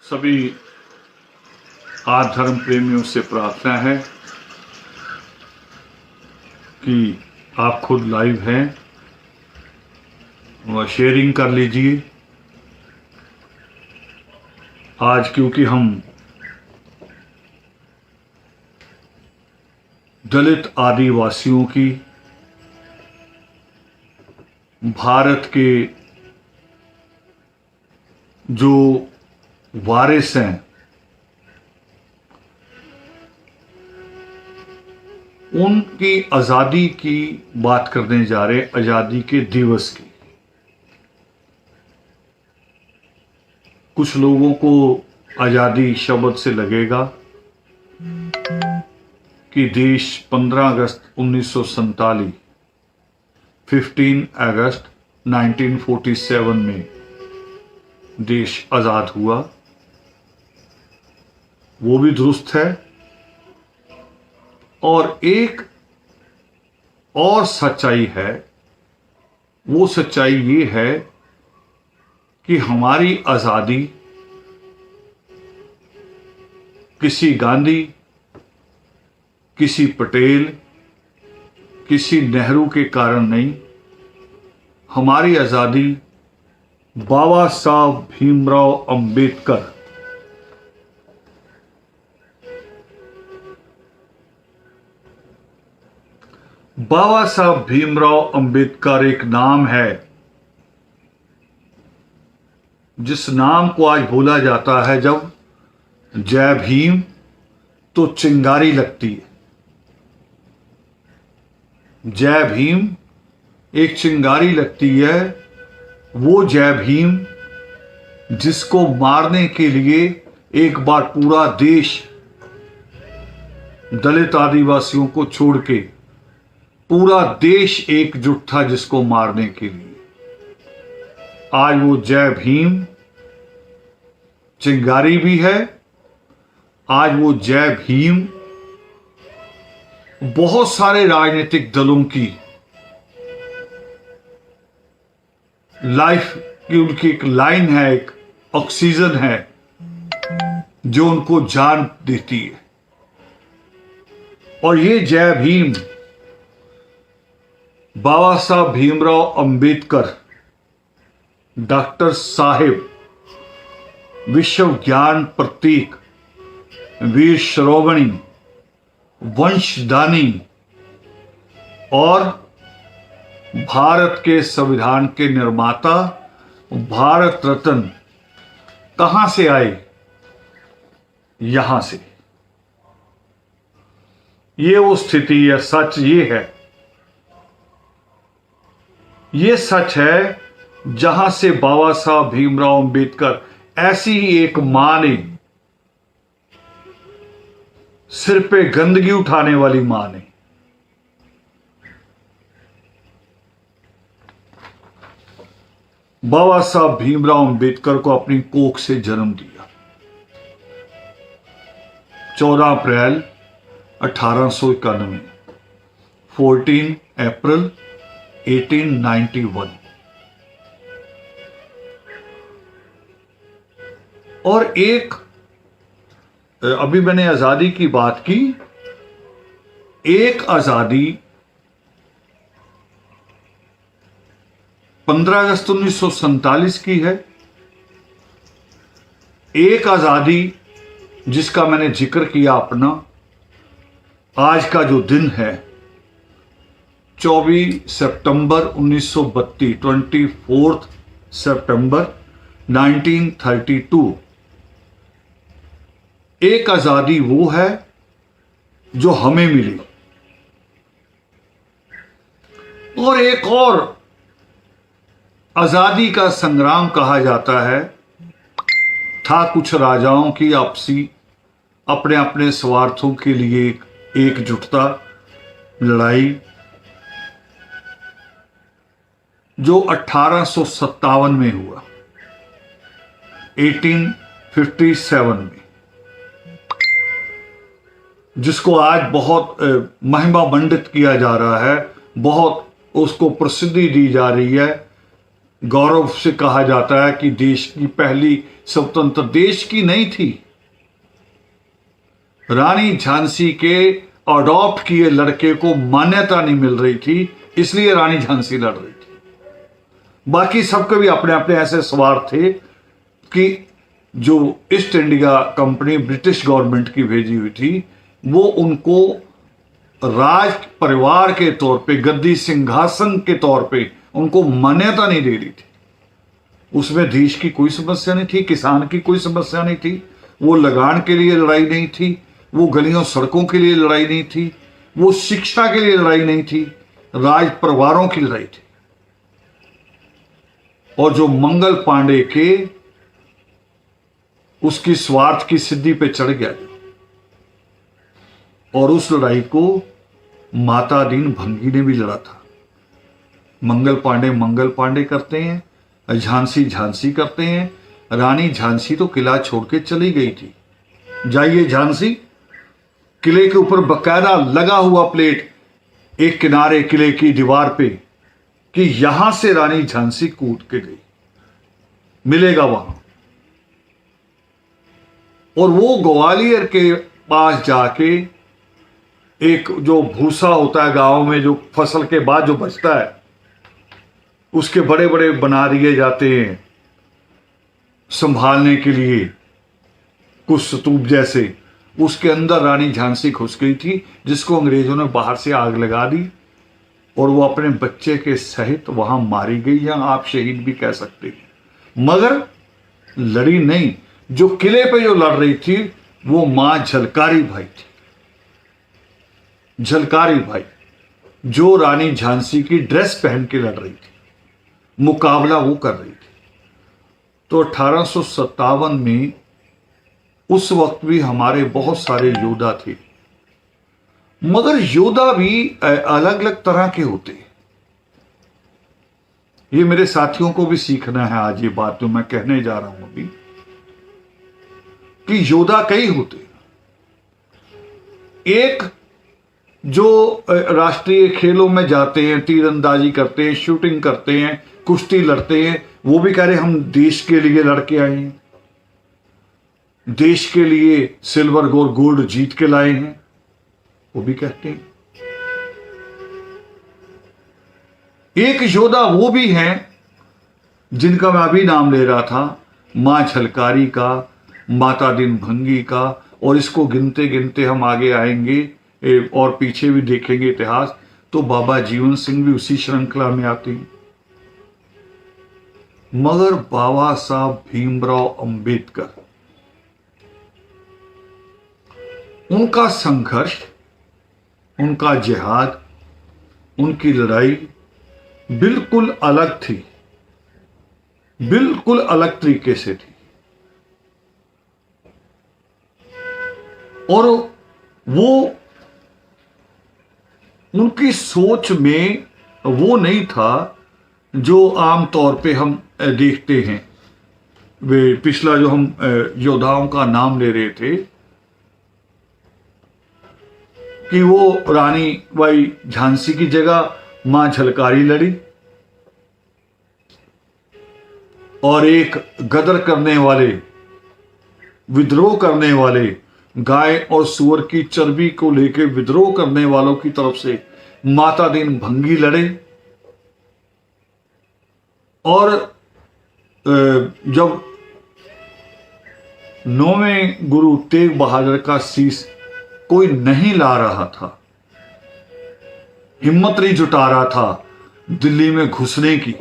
सभी आर्य धर्म प्रेमियों से प्रार्थना है कि आप खुद लाइव हैं वह शेयरिंग कर लीजिए। आज क्योंकि हम दलित आदिवासियों की भारत के जो वारिस हैं उनकी आज़ादी की बात करने जा रहे, आज़ादी के दिवस की। कुछ लोगों को आज़ादी शब्द से लगेगा कि देश 15 अगस्त 1947 15 अगस्त 1947 में देश आज़ाद हुआ। वो भी दुरुस्त है। और एक और सच्चाई है, वो सच्चाई ये है कि हमारी आज़ादी किसी गांधी, किसी पटेल, किसी नेहरू के कारण नहीं। हमारी आज़ादी बाबा साहब भीमराव अंबेडकर बाबा साहब भीमराव अंबेडकर एक नाम है जिस नाम को आज भूला जाता है। जब जय भीम तो चिंगारी लगती है। जय भीम एक चिंगारी लगती है। वो जय भीम जिसको मारने के लिए एक बार पूरा देश दलित आदिवासियों को छोड़ के पूरा देश एकजुट था जिसको मारने के लिए। आज वो जय भीम चिंगारी भी है। आज वो जय भीम बहुत सारे राजनीतिक दलों की लाइफ की उनकी एक लाइन है, एक ऑक्सीजन है जो उनको जान देती है। और ये जय भीम बाबा साहब भीमराव अंबेडकर, डॉक्टर साहेब, विश्व ज्ञान प्रतीक, वीर श्रोमणी, वंशदानी और भारत के संविधान के निर्माता, भारत रत्न कहां से आए? यहां से। ये वो स्थिति है। सच ये है, ये सच है जहां से बाबा साहब भीमराव अंबेडकर ऐसी ही एक मां ने, सिर पे गंदगी उठाने वाली मां ने, बाबा साहब भीमराव अंबेडकर को अपनी कोख से जन्म दिया। 14 अप्रैल 1891, 14 अप्रैल 1891। और एक, अभी मैंने आजादी की बात की, एक आजादी 15 अगस्त 1947 की है। एक आजादी जिसका मैंने जिक्र किया अपना, आज का जो दिन है 24 सितंबर 1932, 24 सितंबर 1932। एक आजादी वो है जो हमें मिली। और एक और आजादी का संग्राम कहा जाता है, था कुछ राजाओं की आपसी अपने अपने स्वार्थों के लिए एकजुटता, लड़ाई, जो 1857 में हुआ, 1857 में, जिसको आज बहुत महिमा मंडित किया जा रहा है, बहुत उसको प्रसिद्धि दी जा रही है। गौरव से कहा जाता है कि देश की पहली स्वतंत्र, देश की नहीं थी, रानी झांसी के अडॉप्ट किए लड़के को मान्यता नहीं मिल रही थी, इसलिए रानी झांसी लड़ रही थी। बाकी सबके भी अपने अपने ऐसे स्वार्थ थे कि जो east India company British government की भेजी हुई थी, वो उनको राज परिवार के तौर पे, गद्दी सिंहासन के तौर पे उनको मान्यता नहीं दे रही थी। उसमें देश की कोई समस्या नहीं थी, किसान की कोई समस्या नहीं थी, वो लगान के लिए लड़ाई नहीं थी, वो गलियों सड़कों के लिए लड़ाई नहीं थी, वो शिक्षा के लिए लड़ाई नहीं थी, राज परिवारों की लड़ाई थी। और जो मंगल पांडे के उसकी स्वार्थ की सिद्धि पे चढ़ गया, और उस लड़ाई को माता दीन भंगी ने भी लड़ा था। मंगल पांडे करते हैं, झांसी झांसी करते हैं। रानी झांसी तो किला छोड़ के चली गई थी। जाइए झांसी, किले के ऊपर बकायदा लगा हुआ प्लेट एक किनारे किले की दीवार पे कि यहां से रानी झांसी कूद के गई, मिलेगा वहां। और वो ग्वालियर के पास जाके एक जो भूसा होता है गांव में, जो फसल के बाद जो बचता है, उसके बड़े बड़े बना दिए जाते हैं संभालने के लिए, कुछ स्तूप जैसे। उसके अंदर रानी झांसी घुस गई थी, जिसको अंग्रेजों ने बाहर से आग लगा दी, और वो अपने बच्चे के सहित वहां मारी गई, या आप शहीद भी कह सकते हैं। मगर लड़ी नहीं। जो किले पे जो लड़ रही थी वो मां झलकारी भाई थी, झलकारी भाई, जो रानी झांसी की ड्रेस पहन के लड़ रही थी, मुकाबला वो कर रही थी। तो 1857 में उस वक्त भी हमारे बहुत सारे योद्धा थे, मगर योद्धा भी अलग अलग तरह के होते हैं। ये मेरे साथियों को भी सीखना है आज, ये बात जो मैं कहने जा रहा हूं अभी, कि योद्धा कई होते हैं। एक जो राष्ट्रीय खेलों में जाते हैं, तीरंदाजी करते हैं, शूटिंग करते हैं, कुश्ती लड़ते हैं, वो भी कह रहे हम देश के लिए लड़के आए हैं, देश के लिए सिल्वर गोल्ड जीत के लाए हैं, वो भी कहते हैं। एक योद्धा वो भी हैं जिनका मैं अभी नाम ले रहा था, मां झलकारी का, माता दीन भंगी का, और इसको गिनते गिनते हम आगे आएंगे और पीछे भी देखेंगे इतिहास, तो बाबा जीवन सिंह भी उसी श्रृंखला में आते हैं। मगर बाबा साहब भीमराव अंबेडकर, उनका संघर्ष, उनका जिहाद, उनकी लड़ाई बिल्कुल अलग थी, बिल्कुल अलग तरीके से थी। और वो उनकी सोच में वो नहीं था जो आम तौर पे हम देखते हैं। वे पिछला जो हम योद्धाओं का नाम ले रहे थे कि वो रानी बाई झांसी की जगह मां झलकारी लड़ी, और एक गदर करने वाले, विद्रोह करने वाले, गाय और सुअर की चर्बी को लेकर विद्रोह करने वालों की तरफ से माता दीन भंगी लड़े। और जब 9वें गुरु तेग बहादुर का शीश कोई नहीं ला रहा था, हिम्मत नहीं जुटा रहा था दिल्ली में घुसने की,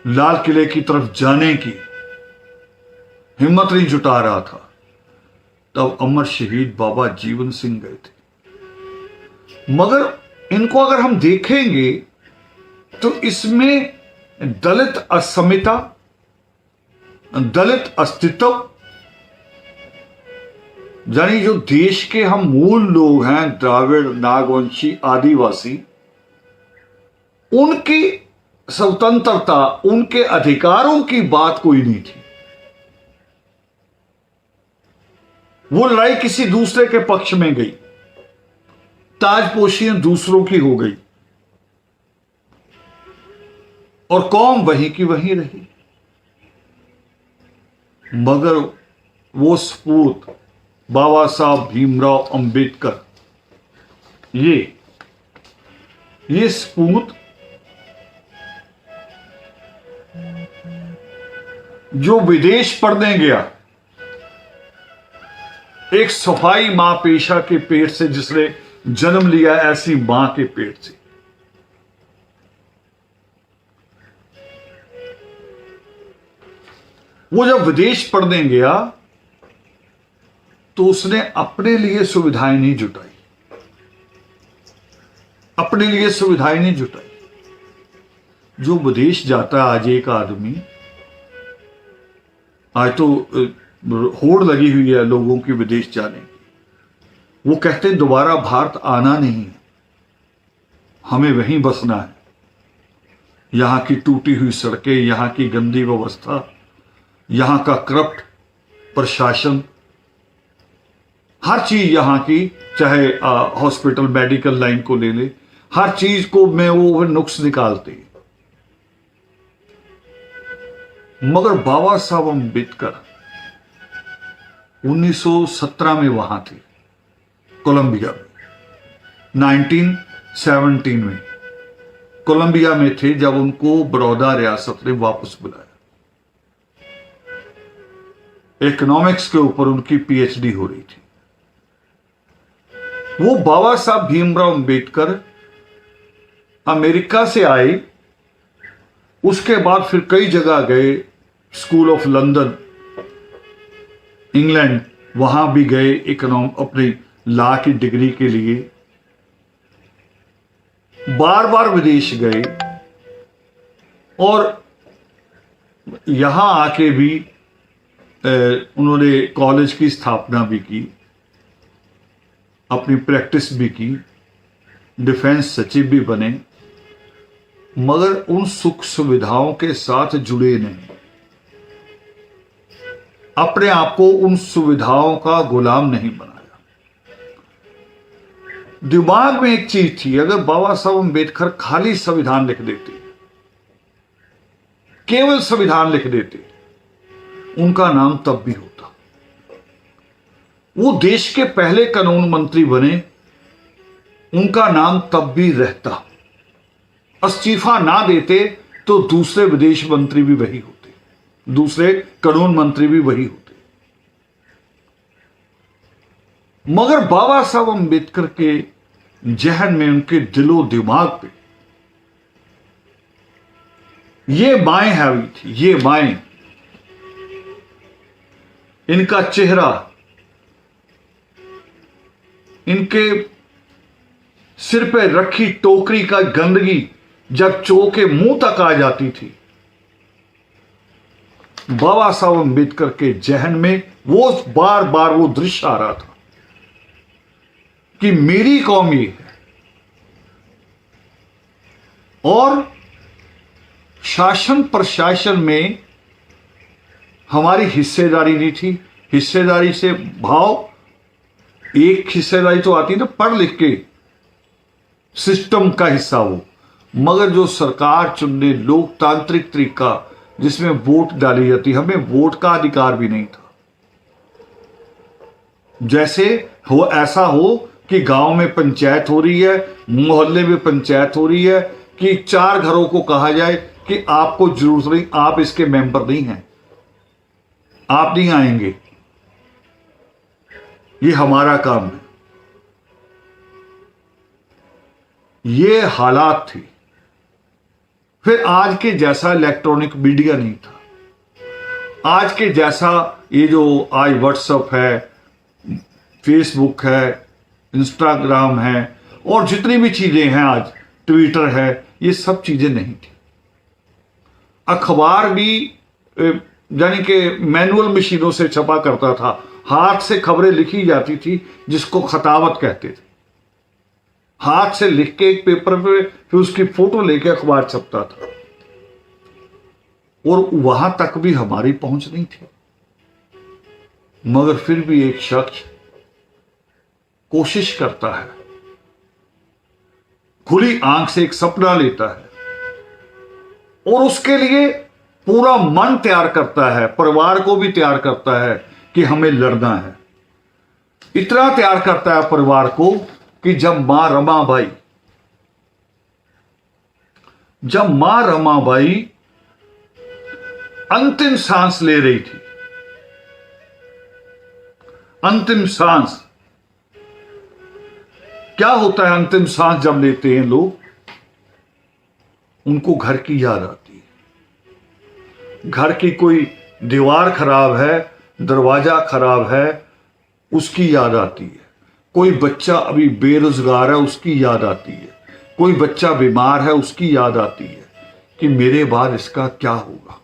लाल किले की तरफ जाने की हिम्मत नहीं जुटा रहा था, तब अमर शहीद बाबा जीवन सिंह गए थे। मगर इनको अगर हम देखेंगे तो इसमें दलित अस्मिता, दलित अस्तित्व, यानी जो देश के हम मूल लोग हैं, द्राविड़, नागवंशी, आदिवासी, उनकी स्वतंत्रता, उनके अधिकारों की बात कोई नहीं थी। वो लड़ाई किसी दूसरे के पक्ष में गई, ताजपोशियां दूसरों की हो गई। और कौम वहीं की वहीं रही। मगर वो सपूत बाबा साहब भीमराव अंबेडकर, ये सपूत जो विदेश पढ़ने गया, एक सफाई मां पेशा के पेट से, जिसने जन्म लिया ऐसी मां के पेट से, वो जब विदेश पढ़ने गया तो उसने अपने लिए सुविधाएं नहीं जुटाई, अपने लिए सुविधाएं नहीं जुटाई। जो विदेश जाता है आज एक आदमी, आज तो होड़ लगी हुई है लोगों की विदेश जाने की, वो कहते हैं दोबारा भारत आना नहीं, हमें वहीं बसना है। यहां की टूटी हुई सड़कें, यहां की गंदी व्यवस्था, यहां का करप्ट प्रशासन, हर चीज यहां की, चाहे हॉस्पिटल मेडिकल लाइन को ले ले, हर चीज को में वो नुक्स निकालते। मगर बाबा साहब अम्बेडकर 1917 में वहां थे, कोलंबिया में, 1917 में कोलंबिया में थे जब उनको बड़ौदा रियासत ने वापस बुलाया। इकोनॉमिक्स के ऊपर उनकी पीएचडी हो रही थी। वो बाबा साहब भीमराव अंबेडकर अमेरिका से आए, उसके बाद फिर कई जगह गए, स्कूल ऑफ लंदन, इंग्लैंड, वहां भी गए अपनी लॉ की डिग्री के लिए, बार बार विदेश गए और यहां आके भी उन्होंने कॉलेज की स्थापना भी की, अपनी प्रैक्टिस भी की, डिफेंस सचिव भी बने, मगर उन सुख सुविधाओं के साथ जुड़े नहीं, अपने आप को उन सुविधाओं का गुलाम नहीं बनाया। दिमाग में एक चीज थी, अगर बाबा साहब अम्बेडकर खाली संविधान लिख देते, केवल संविधान लिख देते, उनका नाम तब भी होता, वो देश के पहले कानून मंत्री बने, उनका नाम तब भी रहता, इस्तीफा ना देते तो दूसरे विदेश मंत्री भी वही होते, दूसरे कानून मंत्री भी वही होते। मगर बाबा साहब अम्बेडकर के जहन में, उनके दिलो दिमाग पे ये माएं हावी थी, ये माएं, इनका चेहरा, इनके सिर पे रखी टोकरी का गंदगी जब चो के मुंह तक आ जाती थी, बाबा साहब अम्बेडकर के जहन में वो बार बार वो दृश्य आ रहा था कि मेरी कौम ये है, और शासन प्रशासन में हमारी हिस्सेदारी नहीं थी। हिस्सेदारी से भाव, एक हिस्सेदारी तो आती ना पढ़ लिख के सिस्टम का हिस्सा हो, मगर जो सरकार चुनने, लोकतांत्रिक तरीका जिसमें वोट डाली जाती, हमें वोट का अधिकार भी नहीं था। जैसे हो ऐसा हो कि गांव में पंचायत हो रही है, मोहल्ले में पंचायत हो रही है, कि 4 घरों को कहा जाए कि आपको जरूरत नहीं, आप इसके मेंबर नहीं हैं, आप नहीं आएंगे, ये हमारा काम है। ये हालात थे। फिर आज के जैसा इलेक्ट्रॉनिक मीडिया नहीं था, आज के जैसा ये जो आज व्हाट्सएप है, फेसबुक है, इंस्टाग्राम है, और जितनी भी चीजें हैं, आज ट्विटर है, ये सब चीजें नहीं थी। अखबार भी यानी कि मैनुअल मशीनों से छपा करता था, हाथ से खबरें लिखी जाती थी, जिसको खतावत कहते थे। हाथ से लिख के एक पेपर पे फिर उसकी फोटो लेके अखबार छपता था, और वहां तक भी हमारी पहुंच नहीं थी। मगर फिर भी एक शख्स कोशिश करता है, खुली आंख से एक सपना लेता है और उसके लिए पूरा मन तैयार करता है, परिवार को भी तैयार करता है कि हमें लड़ना है। इतना तैयार करता है परिवार को कि जब मां रमाबाई अंतिम सांस ले रही थी, अंतिम सांस क्या होता है? अंतिम सांस जब लेते हैं लोग, उनको घर की याद आती है। घर की कोई दीवार खराब है, दरवाजा खराब है, उसकी याद आती है। कोई बच्चा अभी बेरोजगार है, उसकी याद आती है। कोई बच्चा बीमार है, उसकी याद आती है कि मेरे बाद इसका क्या होगा।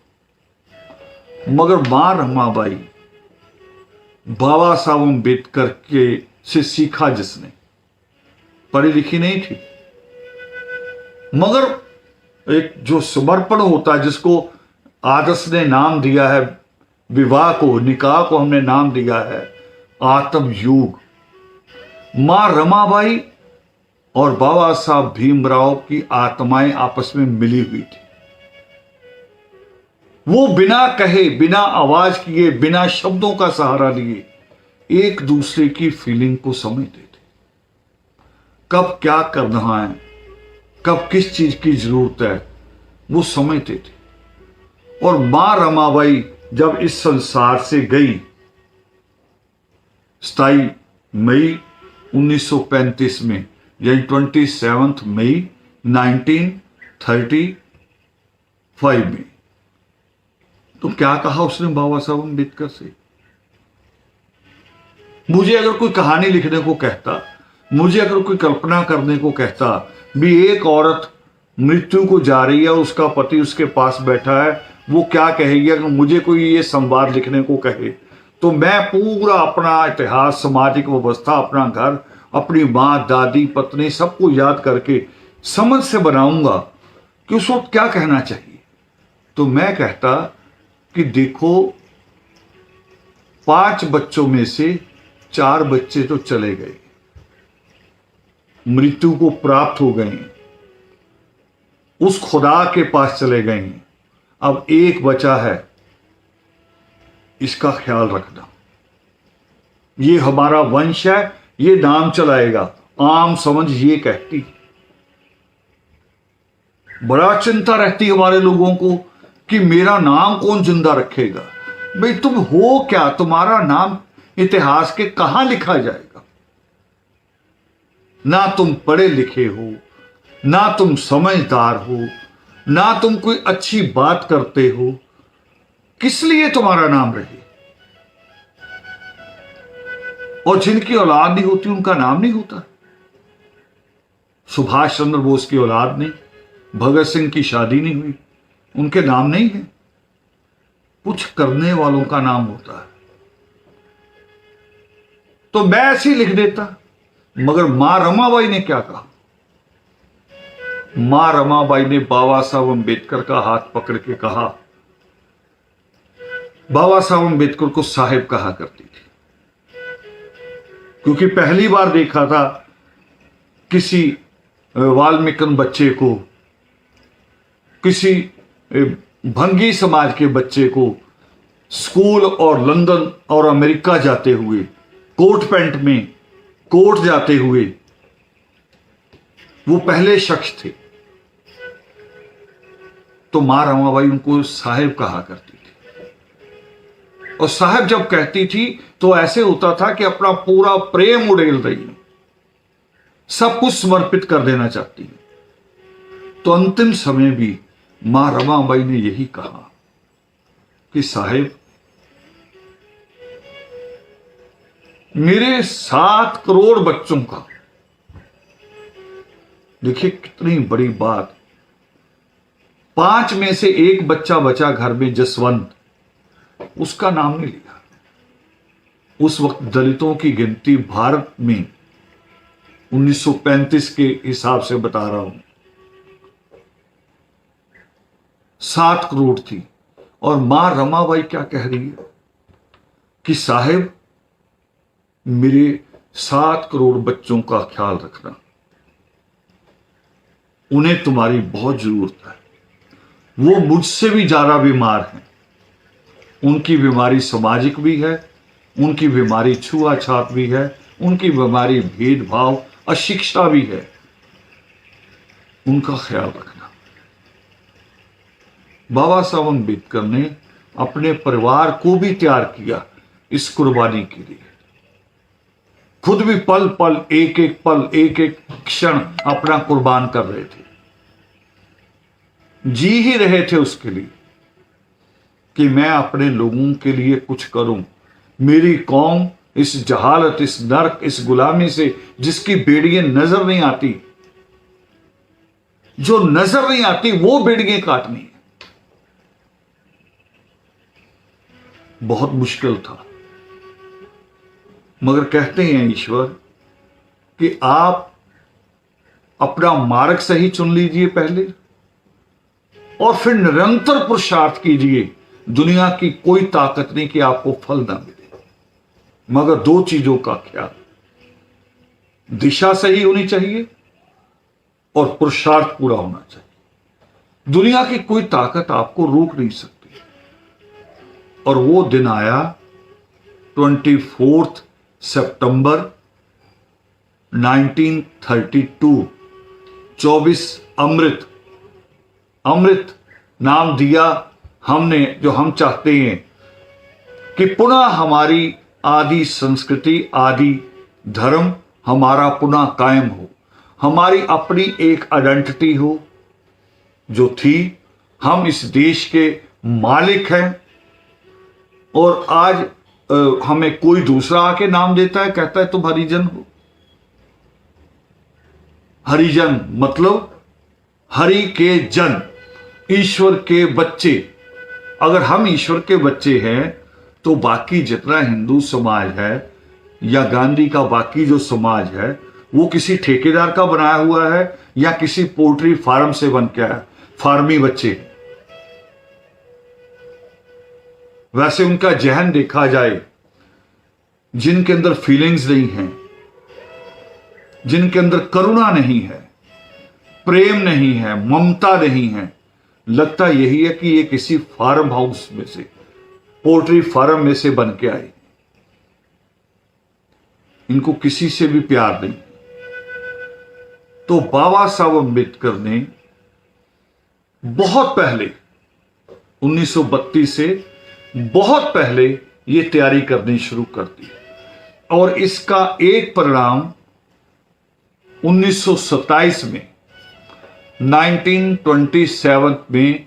मगर मां रमाबाई बाबा साहब अम्बेडकर के से सीखा, जिसने पढ़ी लिखी नहीं थी, मगर एक जो समर्पण होता है, जिसको आदर्श ने नाम दिया है, विवाह को, निकाह को हमने नाम दिया है आत्म योग। मां रमाबाई और बाबा साहब भीमराव की आत्माएं आपस में मिली हुई थी। वो बिना कहे, बिना आवाज किए, बिना शब्दों का सहारा लिए एक दूसरे की फीलिंग को समझते थे। कब क्या करना है, कब किस चीज की जरूरत है, वो समझते थे। और मां रमाबाई जब इस संसार से गई 27 मई 1935 में, यानी 27 मई 1935 में, तो क्या कहा उसने बाबा साहब अम्बेडकर से? मुझे अगर कोई कहानी लिखने को कहता, मुझे अगर कोई कल्पना करने को कहता भी एक औरत मृत्यु को जा रही है और उसका पति उसके पास बैठा है, वो क्या कहेगी? अगर मुझे कोई ये संवाद लिखने को कहे, तो मैं पूरा अपना इतिहास, सामाजिक व्यवस्था, अपना घर, अपनी माँ, दादी, पत्नी, सबको याद करके समझ से बनाऊंगा कि उस वक्त क्या कहना चाहिए। तो मैं कहता कि देखो, 5 बच्चों में से 4 बच्चे तो चले गए, मृत्यु को प्राप्त हो गए, उस खुदा के पास चले गए। अब एक बचा है, इसका ख्याल रखना। ये हमारा वंश है, ये नाम चलाएगा। आम समझ ये कहती, बड़ा चिंता रहती हमारे लोगों को कि मेरा नाम कौन जिंदा रखेगा। भाई तुम हो क्या? तुम्हारा नाम इतिहास के कहां लिखा जाएगा? ना तुम पढ़े लिखे हो, ना तुम समझदार हो, ना तुम कोई अच्छी बात करते हो, किस लिए तुम्हारा नाम रहे? और जिनकी औलाद नहीं होती, उनका नाम नहीं होता। सुभाष चंद्र बोस की औलाद नहीं, भगत सिंह की शादी नहीं हुई, उनके नाम नहीं है। कुछ करने वालों का नाम होता है। तो मैं ऐसे ही लिख देता। मगर मां रमाबाई ने क्या कहा? मां रमाबाई ने बाबा साहब अम्बेडकर का हाथ पकड़ के कहा, बाबा साहब अम्बेडकर को साहिब कहा करती थी, क्योंकि पहली बार देखा था किसी वाल्मीकि बच्चे को, किसी भंगी समाज के बच्चे को स्कूल और लंदन और अमेरिका जाते हुए, कोट पैंट में कोर्ट जाते हुए, वो पहले शख्स थे। तो मां रमाबाई उनको साहिब कहा करती थी। और साहिब जब कहती थी तो ऐसे होता था कि अपना पूरा प्रेम उड़ेल रही है, सब कुछ समर्पित कर देना चाहती है। तो अंतिम समय भी मां रमाबाई ने यही कहा कि साहिब, मेरे 7 करोड़ बच्चों का, देखिए कितनी बड़ी बात, 5 में से 1 बच्चा बचा घर में, जसवंत, उसका नाम नहीं लिया। उस वक्त दलितों की गिनती भारत में 1935 के हिसाब से बता रहा हूं, 7 करोड़ थी। और मां रमाबाई क्या कह रही है कि साहिब, मेरे 7 करोड़ बच्चों का ख्याल रखना, उन्हें तुम्हारी बहुत जरूरत है। वो मुझसे भी ज्यादा बीमार हैं। उनकी बीमारी सामाजिक भी है, उनकी बीमारी छुआछात भी है, उनकी बीमारी भेदभाव अशिक्षा भी है। उनका ख्याल रखना। बाबा साहब अम्बेडकर ने अपने परिवार को भी तैयार किया इस कुर्बानी के लिए। खुद भी पल पल, एक एक पल, एक एक क्षण अपना कुर्बान कर रहे थे, जी ही रहे थे उसके लिए कि मैं अपने लोगों के लिए कुछ करूं। मेरी कौम इस जहालत, इस नर्क, इस गुलामी से जिसकी बेड़ियां नजर नहीं आती, जो नजर नहीं आती वो बेड़ियां काटनी है। बहुत मुश्किल था, मगर कहते हैं ईश्वर कि आप अपना मार्ग सही चुन लीजिए पहले, और फिर निरंतर पुरुषार्थ कीजिए। दुनिया की कोई ताकत नहीं कि आपको फल ना मिले, मगर दो चीजों का ख्याल, दिशा सही होनी चाहिए और पुरुषार्थ पूरा होना चाहिए। दुनिया की कोई ताकत आपको रोक नहीं सकती। और वो दिन आया 24 सितंबर 1932। 24 अमृत, अमृत नाम दिया हमने, जो हम चाहते हैं कि पुनः हमारी आदि संस्कृति, आदि धर्म हमारा पुनः कायम हो, हमारी अपनी एक आइडेंटिटी हो जो थी। हम इस देश के मालिक हैं, और आज हमें कोई दूसरा आके नाम देता है, कहता है तुम हरिजन हो। हरिजन मतलब हरि के जन, ईश्वर के बच्चे। अगर हम ईश्वर के बच्चे हैं तो बाकी जितना हिंदू समाज है या गांधी का बाकी जो समाज है वो किसी ठेकेदार का बनाया हुआ है या किसी पोल्ट्री फार्म से बन के आया, फार्मी बच्चे। वैसे उनका जहन देखा जाए, जिनके अंदर फीलिंग्स नहीं है, जिनके अंदर करुणा नहीं है, प्रेम नहीं है, ममता नहीं है, लगता यही है कि ये किसी फार्म हाउस में से, पोल्ट्री फार्म में से बन के आए। इनको किसी से भी प्यार नहीं। तो बाबा साहब अम्बेडकर ने बहुत पहले 1932 से बहुत पहले ये तैयारी करनी शुरू कर दी, और इसका एक परिणाम 1927 में 1927 में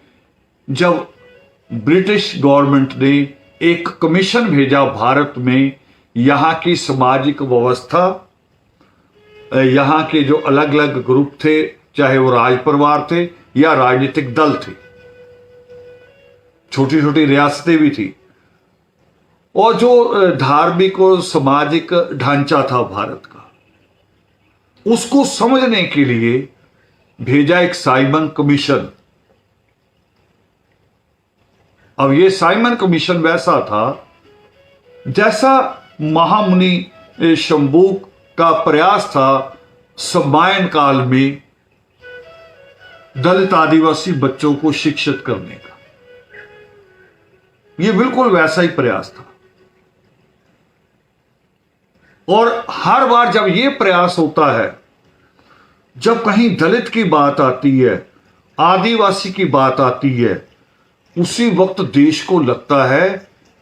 जब ब्रिटिश गवर्नमेंट ने एक कमीशन भेजा भारत में, यहां की सामाजिक व्यवस्था, यहां के जो अलग अलग ग्रुप थे, चाहे वो राज परिवार थे या राजनीतिक दल थे, छोटी छोटी रियासतें भी थी, और जो धार्मिक और सामाजिक ढांचा था भारत का, उसको समझने के लिए भेजा एक साइमन कमीशन। अब ये साइमन कमीशन वैसा था जैसा महामुनि शंभू का प्रयास था समयन काल में दलित आदिवासी बच्चों को शिक्षित करने का। ये बिल्कुल वैसा ही प्रयास था, और हर बार जब ये प्रयास होता है, जब कहीं दलित की बात आती है, आदिवासी की बात आती है, उसी वक्त देश को लगता है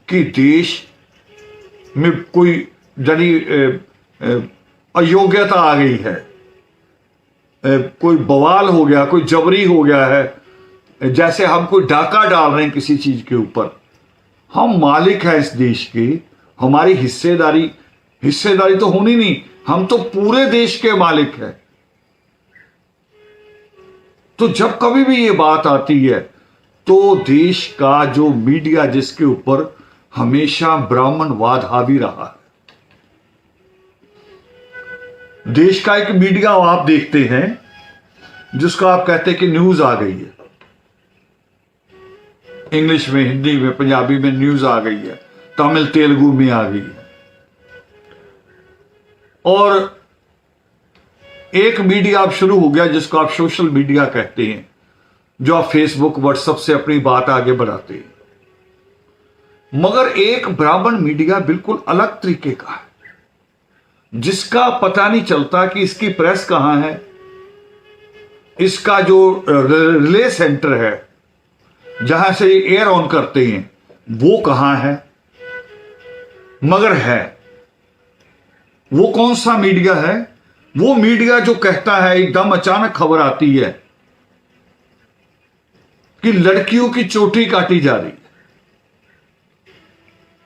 कि देश में कोई यानी अयोग्यता आ गई है, कोई बवाल हो गया, कोई जबरी हो गया है, जैसे हम कोई डाका डाल रहे हैं किसी चीज के ऊपर। हम मालिक हैं इस देश के, हमारी हिस्सेदारी तो होनी नहीं, हम तो पूरे देश के मालिक हैं। तो जब कभी भी ये बात आती है तो देश का जो मीडिया, जिसके ऊपर हमेशा ब्राह्मणवाद हावी रहा है, देश का एक मीडिया आप देखते हैं जिसका आप कहते हैं कि न्यूज आ गई है, इंग्लिश में, हिंदी में, पंजाबी में न्यूज आ गई है, तमिल तेलुगु में आ गई है, और एक मीडिया अब शुरू हो गया जिसको आप सोशल मीडिया कहते हैं, जो आप फेसबुक व्हाट्सएप से अपनी बात आगे बढ़ाते हैं। मगर एक ब्राह्मण मीडिया बिल्कुल अलग तरीके का है, जिसका पता नहीं चलता कि इसकी प्रेस कहां है, इसका जो रिले सेंटर है जहां से एयर ऑन करते हैं वो कहां है। मगर है वो कौन सा मीडिया है? वो मीडिया जो कहता है, एकदम अचानक खबर आती है कि लड़कियों की चोटी काटी जा रही है,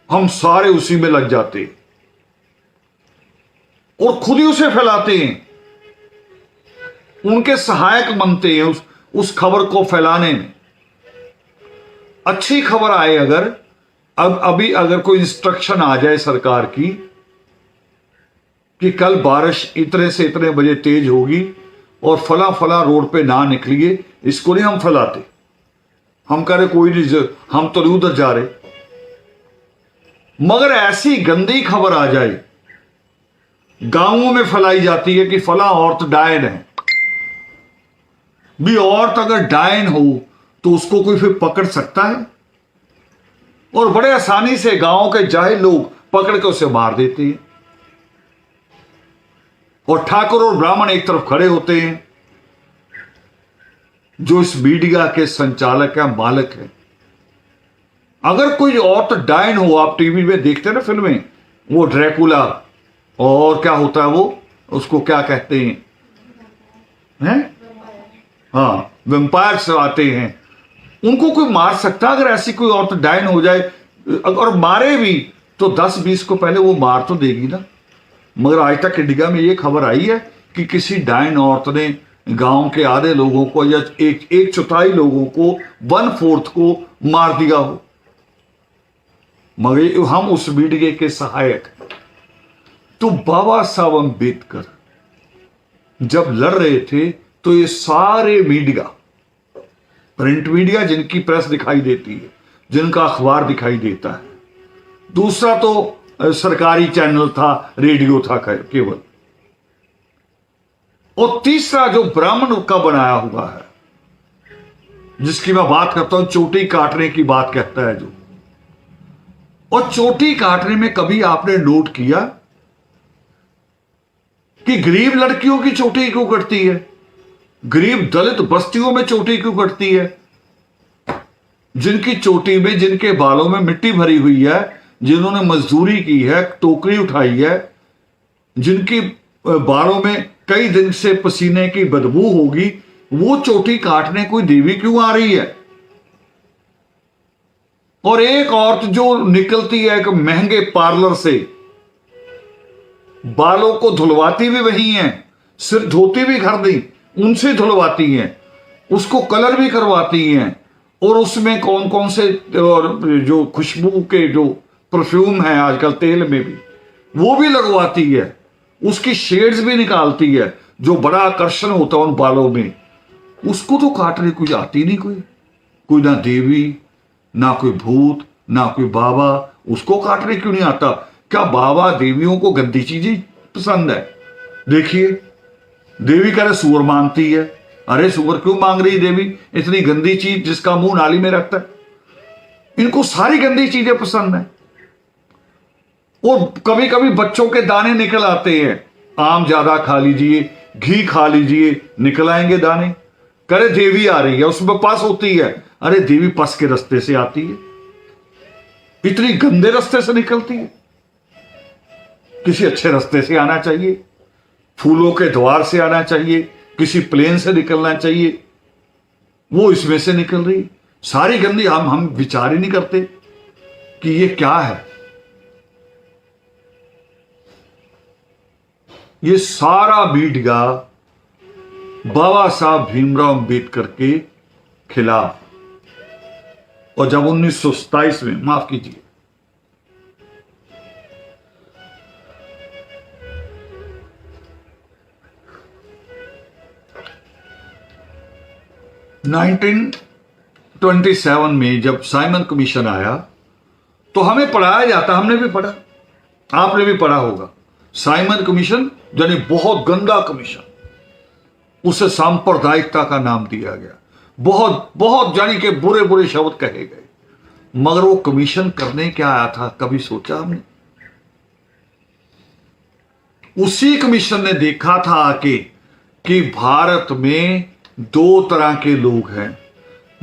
हम सारे उसी में लग जाते हैं और खुद ही उसे फैलाते हैं, उनके सहायक बनते हैं उस खबर को फैलाने में। अच्छी खबर आए अगर अभी अगर कोई इंस्ट्रक्शन आ जाए सरकार की कि कल बारिश इतने से इतने बजे तेज होगी और फला फला रोड पे ना निकलिए, इसको नहीं हम फैलाते, हम कह रहे कोई नहीं, हम तो नहीं उधर जा रहे। मगर ऐसी गंदी खबर आ जाए, गांवों में फैलाई जाती है कि फला औरत डायन है। भी औरत अगर डायन हो तो उसको कोई फिर पकड़ सकता है? और बड़े आसानी से गांव के जाहिल लोग पकड़ के उसे मार देते हैं और ठाकुर और ब्राह्मण एक तरफ खड़े होते हैं, जो इस मीडिया के संचालक है, मालिक है। अगर कोई औरत डायन हो, आप टीवी में देखते हैं ना फिल्में, वो ड्रैकुला और क्या होता है वो, उसको क्या कहते हैं? हाँ, वेम्पायर्स आते हैं, उनको कोई मार सकता? अगर ऐसी कोई औरत डायन हो जाए और मारे भी तो 10-20 को पहले वो मार तो देगी ना। मगर आज तक इंडिया में ये खबर आई है कि किसी डायन औरत ने गांव के आधे लोगों को या एक चौथाई लोगों को, 1/4 को मार दिया हो। मगर हम उस मीडिया के सहायक हैं। तो बाबा साहब अम्बेडकर जब लड़ रहे थे तो ये सारे मीडिया, प्रिंट मीडिया जिनकी प्रेस दिखाई देती है, जिनका अखबार दिखाई देता है, दूसरा तो सरकारी चैनल था, रेडियो था केवल, और तीसरा जो ब्राह्मण का बनाया हुआ है, जिसकी मैं बात करता हूं, चोटी काटने की बात कहता है जो। और चोटी काटने में कभी आपने नोट किया कि गरीब लड़कियों की चोटी क्यों कटती है? गरीब दलित बस्तियों में चोटी क्यों कटती है? जिनकी चोटी में, जिनके बालों में मिट्टी भरी हुई है, जिन्होंने मजदूरी की है, टोकरी उठाई है, जिनकी बालों में कई दिन से पसीने की बदबू होगी, वो चोटी काटने कोई देवी क्यों आ रही है? और एक औरत जो निकलती है एक महंगे पार्लर से, बालों को धुलवाती भी वही है, सिर धोती भी घर दी उनसे धुलवाती हैं, उसको कलर भी करवाती हैं, और उसमें कौन कौन से और जो खुशबू के जो परफ्यूम है आजकल तेल में भी, वो भी लगवाती है, उसकी शेड्स भी निकालती है, जो बड़ा आकर्षण होता है उन बालों में। उसको तो काटने कुछ आती नहीं, कोई ना देवी, ना कोई भूत, ना कोई बाबा, उसको काटने क्यों नहीं आता? क्या बाबा देवियों को गंदी चीजें पसंद है? देखिए, देवी कह रहे सुअर मांगती है। अरे सुअर क्यों मांग रही देवी? इतनी गंदी चीज जिसका मुंह नाली में रखता है। इनको सारी गंदी चीजें पसंद है। और कभी कभी बच्चों के दाने निकल आते हैं, आम ज्यादा खा लीजिए, घी खा लीजिए, निकल आएंगे दाने। करे देवी आ रही है, उसमें पस होती है। अरे देवी पस के रास्ते से आती है, इतनी गंदे रास्ते से निकलती है। किसी अच्छे रास्ते से आना चाहिए, फूलों के द्वार से आना चाहिए, किसी प्लेन से निकलना चाहिए, वो इसमें से निकल रही सारी गंदी। हम विचार ही नहीं करते कि ये क्या है। ये सारा मीडिया बाबा साहब भीमराव अंबेडकर के खिलाफ। और जब 1927 में, माफ कीजिए, नाइनटीन 27 में जब साइमन कमीशन आया तो हमें पढ़ाया जाता, हमने भी पढ़ा, आपने भी पढ़ा होगा। साइमन कमीशन यानी बहुत गंदा कमीशन, उसे सांप्रदायिकता का नाम दिया गया। बहुत बहुत जानी के बुरे बुरे शब्द कहे गए, मगर वो कमीशन करने क्या आया था, कभी सोचा हमने? उसी कमीशन ने देखा था आके कि भारत में दो तरह के लोग हैं,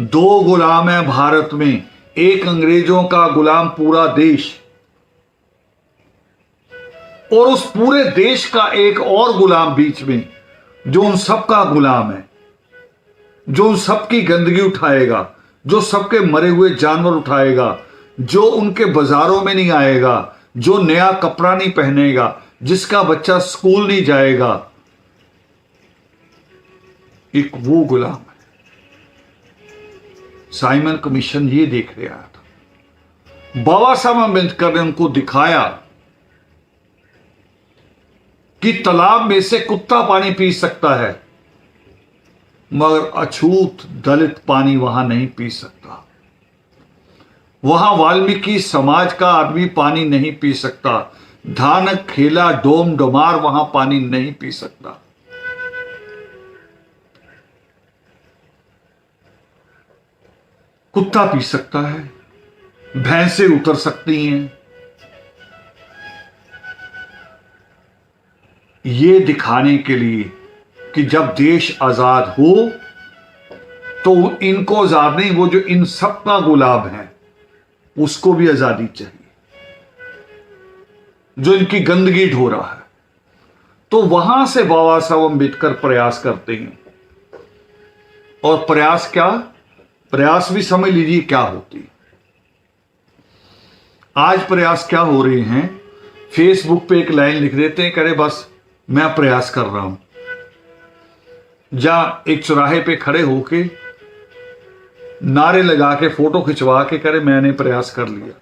दो गुलाम हैं भारत में, एक अंग्रेजों का गुलाम पूरा देश, और उस पूरे देश का एक और गुलाम बीच में जो उन सबका गुलाम है, जो उन सबकी गंदगी उठाएगा, जो सबके मरे हुए जानवर उठाएगा, जो उनके बाजारों में नहीं आएगा, जो नया कपड़ा नहीं पहनेगा, जिसका बच्चा स्कूल नहीं जाएगा, एक वो गुलाम है। साइमन कमीशन ये देख रहा था। बाबा साहब अम्बेडकर ने उनको दिखाया कि तालाब में से कुत्ता पानी पी सकता है, मगर अछूत दलित पानी वहां नहीं पी सकता। वहां वाल्मीकि समाज का आदमी पानी नहीं पी सकता। धानक, खेला, डोम डोमार वहां पानी नहीं पी सकता। कुत्ता पी सकता है, भैंसें उतर सकती हैं। ये दिखाने के लिए कि जब देश आजाद हो तो इनको आजाद नहीं, वो जो इन सब का गुलाम है उसको भी आजादी चाहिए, जो इनकी गंदगी ढो रहा है। तो वहां से बाबा साहब अम्बेडकर प्रयास करते हैं। और प्रयास क्या, प्रयास भी समझ लीजिए क्या होती है। आज प्रयास क्या हो रहे हैं, फेसबुक पे एक लाइन लिख देते हैं, करे बस मैं प्रयास कर रहा हूं, जहां एक चौराहे पे खड़े होके नारे लगा के फोटो खिंचवा के करे मैंने प्रयास कर लिया।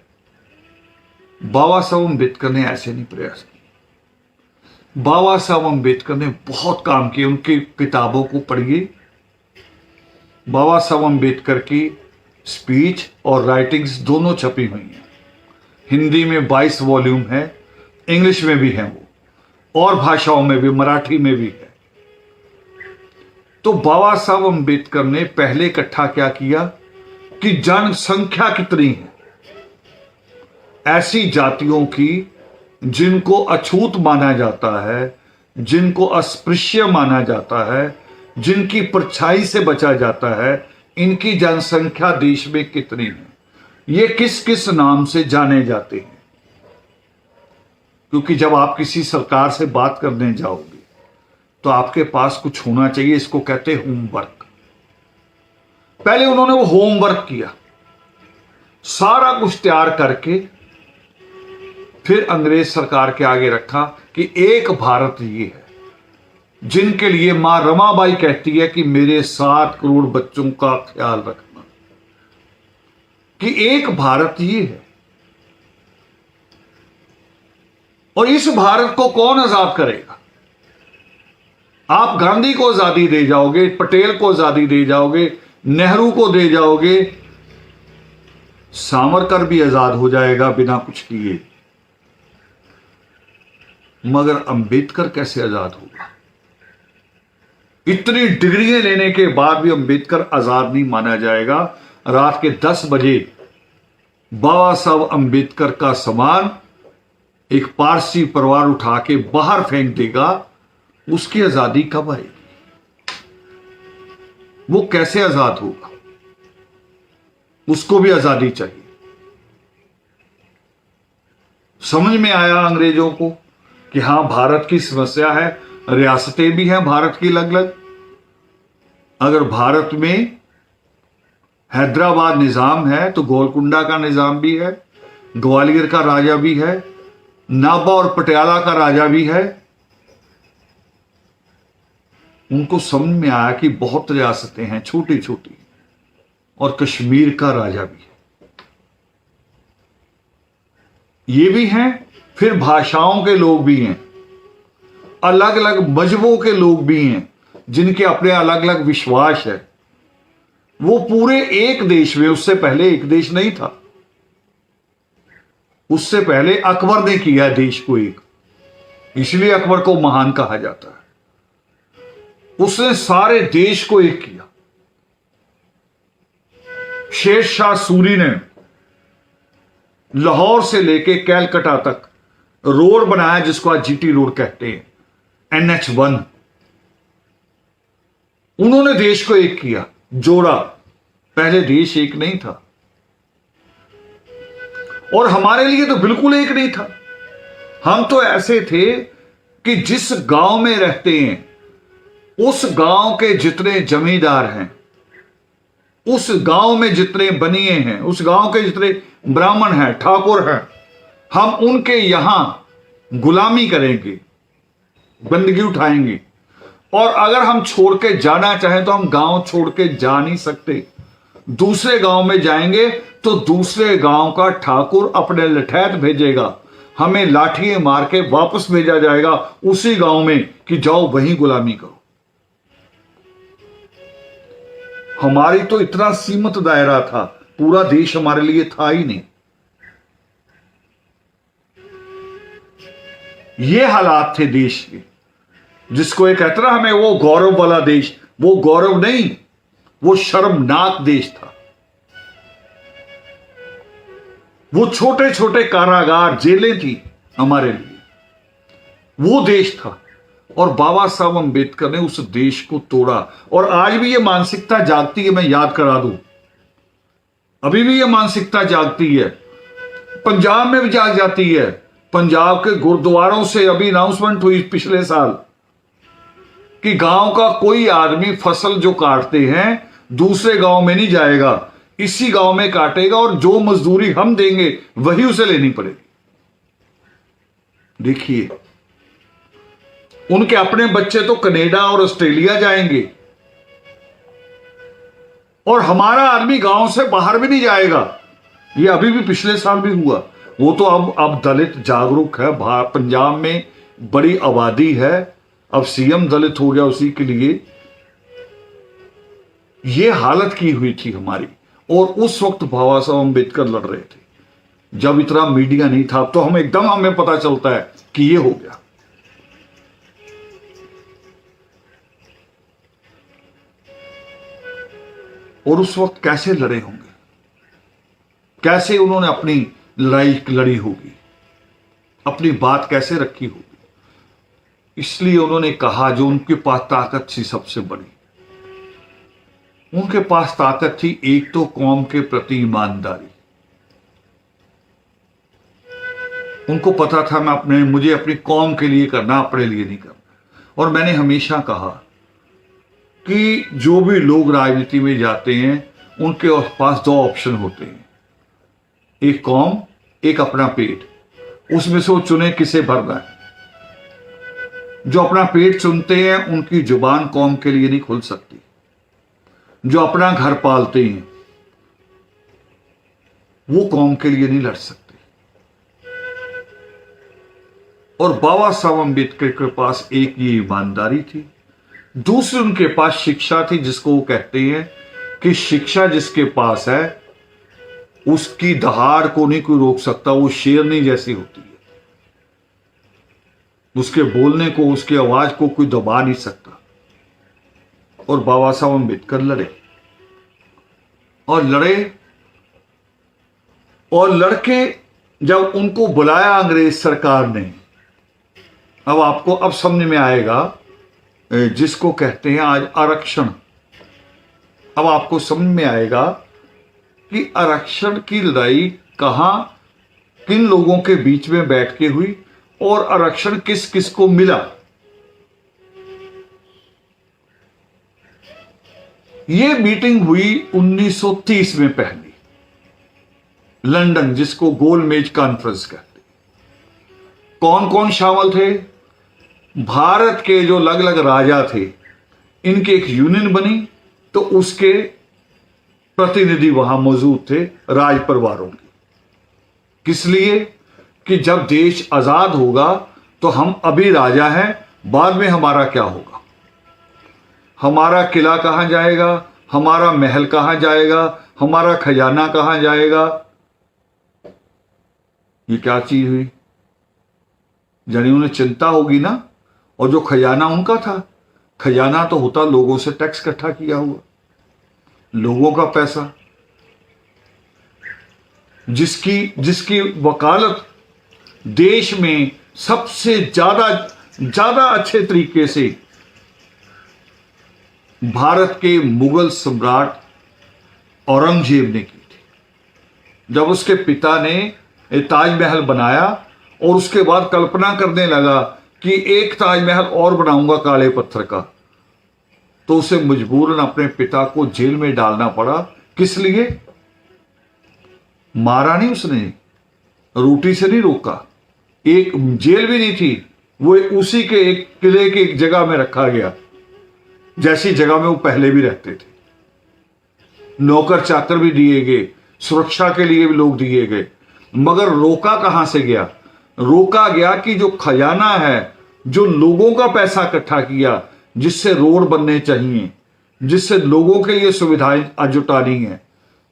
बाबा साहब अम्बेडकर ने ऐसे नहीं प्रयास किया। बाबा साहब अम्बेडकर ने बहुत काम किए। उनकी किताबों को पढ़िए। बाबा साहब अम्बेडकर की स्पीच और राइटिंग्स दोनों छपी हुई हैं। हिंदी में 22 वॉल्यूम है, इंग्लिश में भी है वो, और भाषाओं में भी, मराठी में भी है। तो बाबा साहब अम्बेडकर ने पहले इकट्ठा क्या किया कि जनसंख्या कितनी है ऐसी जातियों की जिनको अछूत माना जाता है, जिनको अस्पृश्य माना जाता है, जिनकी परछाई से बचा जाता है, इनकी जनसंख्या देश में कितनी है, ये किस किस नाम से जाने जाते हैं। क्योंकि जब आप किसी सरकार से बात करने जाओगे तो आपके पास कुछ होना चाहिए, इसको कहते हैं होमवर्क। पहले उन्होंने वो होमवर्क किया, सारा कुछ तैयार करके फिर अंग्रेज सरकार के आगे रखा कि एक भारत ये है, जिनके लिए मां रमाबाई कहती है कि मेरे 7 करोड़ बच्चों का ख्याल रखना, कि एक भारत ये है। और इस भारत को कौन आजाद करेगा? आप गांधी को आजादी दे जाओगे, पटेल को आजादी दे जाओगे, नेहरू को दे जाओगे, सावरकर भी आजाद हो जाएगा बिना कुछ किए, मगर अंबेडकर कैसे आजाद होगा? इतनी डिग्रियां लेने के बाद भी अंबेडकर आजाद नहीं माना जाएगा। रात के 10 बजे बाबा साहब अंबेडकर का सामान एक पारसी परिवार उठा के बाहर फेंक देगा, उसकी आजादी कब आएगी? वो कैसे आजाद होगा? उसको भी आजादी चाहिए। समझ में आया अंग्रेजों को कि हां भारत की समस्या है, रियासतें भी हैं भारत की अलग अलग। अगर भारत में हैदराबाद निजाम है तो गोलकुंडा का निजाम भी है, ग्वालियर का राजा भी है, नाभा और पटियाला का राजा भी है। उनको समझ में आया कि बहुत रियासतें हैं छोटी छोटी, और कश्मीर का राजा भी है, ये भी हैं। फिर भाषाओं के लोग भी हैं, अलग अलग मजहबों के लोग भी हैं, जिनके अपने अलग अलग विश्वास है। वो पूरे एक देश में, उससे पहले एक देश नहीं था, उससे पहले अकबर ने किया देश को एक, इसलिए अकबर को महान कहा जाता है। उसने सारे देश को एक किया। शेर शाह सूरी ने लाहौर से लेके कैलकटा तक रोड बनाया जिसको आज जीटी रोड कहते हैं, NH1। उन्होंने देश को एक किया, जोड़ा। पहले देश एक नहीं था और हमारे लिए तो बिल्कुल एक नहीं था। हम तो ऐसे थे कि जिस गांव में रहते हैं उस गांव के जितने जमींदार हैं, उस गांव में जितने बनिए हैं, उस गांव के जितने ब्राह्मण हैं, ठाकुर हैं, हम उनके यहां गुलामी करेंगे, बंदगी उठाएंगे। और अगर हम छोड़ के जाना चाहें तो हम गांव छोड़ के जा नहीं सकते। दूसरे गांव में जाएंगे तो दूसरे गांव का ठाकुर अपने लठैत भेजेगा, हमें लाठियां मार के वापस भेजा जाएगा उसी गांव में कि जाओ वहीं गुलामी करो। हमारी तो इतना सीमित दायरा था, पूरा देश हमारे लिए था ही नहीं। ये हालात थे देश के, जिसको एक कहते ना हमें वो गौरव वाला देश, वो गौरव नहीं, वो शर्मनाक देश था। वो छोटे छोटे कारागार, जेलें थी हमारे लिए, वो देश था। और बाबा साहब अंबेडकर ने उस देश को तोड़ा। और आज भी ये मानसिकता जागती है, मैं याद करा दूं, अभी भी ये मानसिकता जागती है, पंजाब में भी जाग जाती है। पंजाब के गुरुद्वारों से अभी अनाउंसमेंट हुई पिछले साल कि गांव का कोई आदमी फसल जो काटते हैं दूसरे गांव में नहीं जाएगा, इसी गांव में काटेगा और जो मजदूरी हम देंगे वही उसे लेनी पड़ेगी। देखिए, उनके अपने बच्चे तो कनाडा और ऑस्ट्रेलिया जाएंगे और हमारा आदमी गांव से बाहर भी नहीं जाएगा। ये अभी भी पिछले साल भी हुआ। वो तो अब दलित जागरूक है, पंजाब में बड़ी आबादी है, अब सीएम दलित हो गया उसी के लिए। ये हालत की हुई थी हमारी। और उस वक्त बाबा साहब अंबेडकर लड़ रहे थे, जब इतना मीडिया नहीं था। तो हम एकदम हमें पता चलता है कि ये हो गया। और उस वक्त कैसे लड़े होंगे, कैसे उन्होंने अपनी लड़ाई लड़ी होगी, अपनी बात कैसे रखी होगी। इसलिए उन्होंने कहा जो उनके पास ताकत थी सबसे बड़ी, उनके पास ताकत थी एक तो कौम के प्रति ईमानदारी। उनको पता था मुझे अपनी कौम के लिए करना, अपने लिए नहीं करना। और मैंने हमेशा कहा कि जो भी लोग राजनीति में जाते हैं उनके पास दो ऑप्शन होते हैं, एक कौम, एक अपना पेट। उसमें से वो चुने किसे भरना है। जो अपना पेट चुनते हैं उनकी जुबान कौम के लिए नहीं खुल सकती। जो अपना घर पालते हैं वो कौम के लिए नहीं लड़ सकते। और बाबा साहब अंबेडकर के पास एक ये ईमानदारी थी, दूसरी उनके पास शिक्षा थी, जिसको वो कहते हैं कि शिक्षा जिसके पास है उसकी दहाड़ को नहीं कोई रोक सकता, वो शेरनी जैसी होती है। उसके बोलने को, उसकी आवाज को कोई दबा नहीं सकता। और बाबा साहब अंबेडकर लड़े और लड़े, और लड़के जब उनको बुलाया अंग्रेज सरकार ने, अब समझ में आएगा जिसको कहते हैं आज आरक्षण। अब आपको समझ में आएगा कि आरक्षण की लड़ाई कहां, किन लोगों के बीच में बैठ के हुई और आरक्षण किस किस को मिला। यह मीटिंग हुई 1930 में पहली, लंदन, जिसको गोलमेज कॉन्फ्रेंस कहते। कौन कौन शामिल थे? भारत के जो अलग अलग राजा थे, इनकी एक यूनियन बनी, तो उसके प्रतिनिधि वहां मौजूद थे राज परिवारों के। किस लिए? कि जब देश आजाद होगा तो हम अभी राजा हैं, बाद में हमारा क्या होगा, हमारा किला कहां जाएगा, हमारा महल कहां जाएगा, हमारा खजाना कहां जाएगा। ये क्या चीज हुई? यानी उन्हें चिंता होगी ना। और जो खजाना उनका था, खजाना तो होता लोगों से टैक्स इकट्ठा किया हुआ, लोगों का पैसा। जिसकी जिसकी वकालत देश में सबसे ज्यादा ज्यादा अच्छे तरीके से भारत के मुगल सम्राट औरंगजेब ने की थी। जब उसके पिता ने ताजमहल बनाया और उसके बाद कल्पना करने लगा कि एक ताजमहल और बनाऊंगा काले पत्थर का, तो उसे मजबूरन अपने पिता को जेल में डालना पड़ा। किस लिए? मारा नहीं उसने, रोटी से नहीं रोका, एक जेल भी नहीं थी, वो उसी के एक किले के एक जगह में रखा गया जैसी जगह में वो पहले भी रहते थे। नौकर चाकर भी दिए गए, सुरक्षा के लिए भी लोग दिए गए, मगर रोका कहां से गया? रोका गया कि जो खजाना है, जो लोगों का पैसा इकट्ठा किया, जिससे रोड बनने चाहिए, जिससे लोगों के लिए सुविधाएं जुटानी है,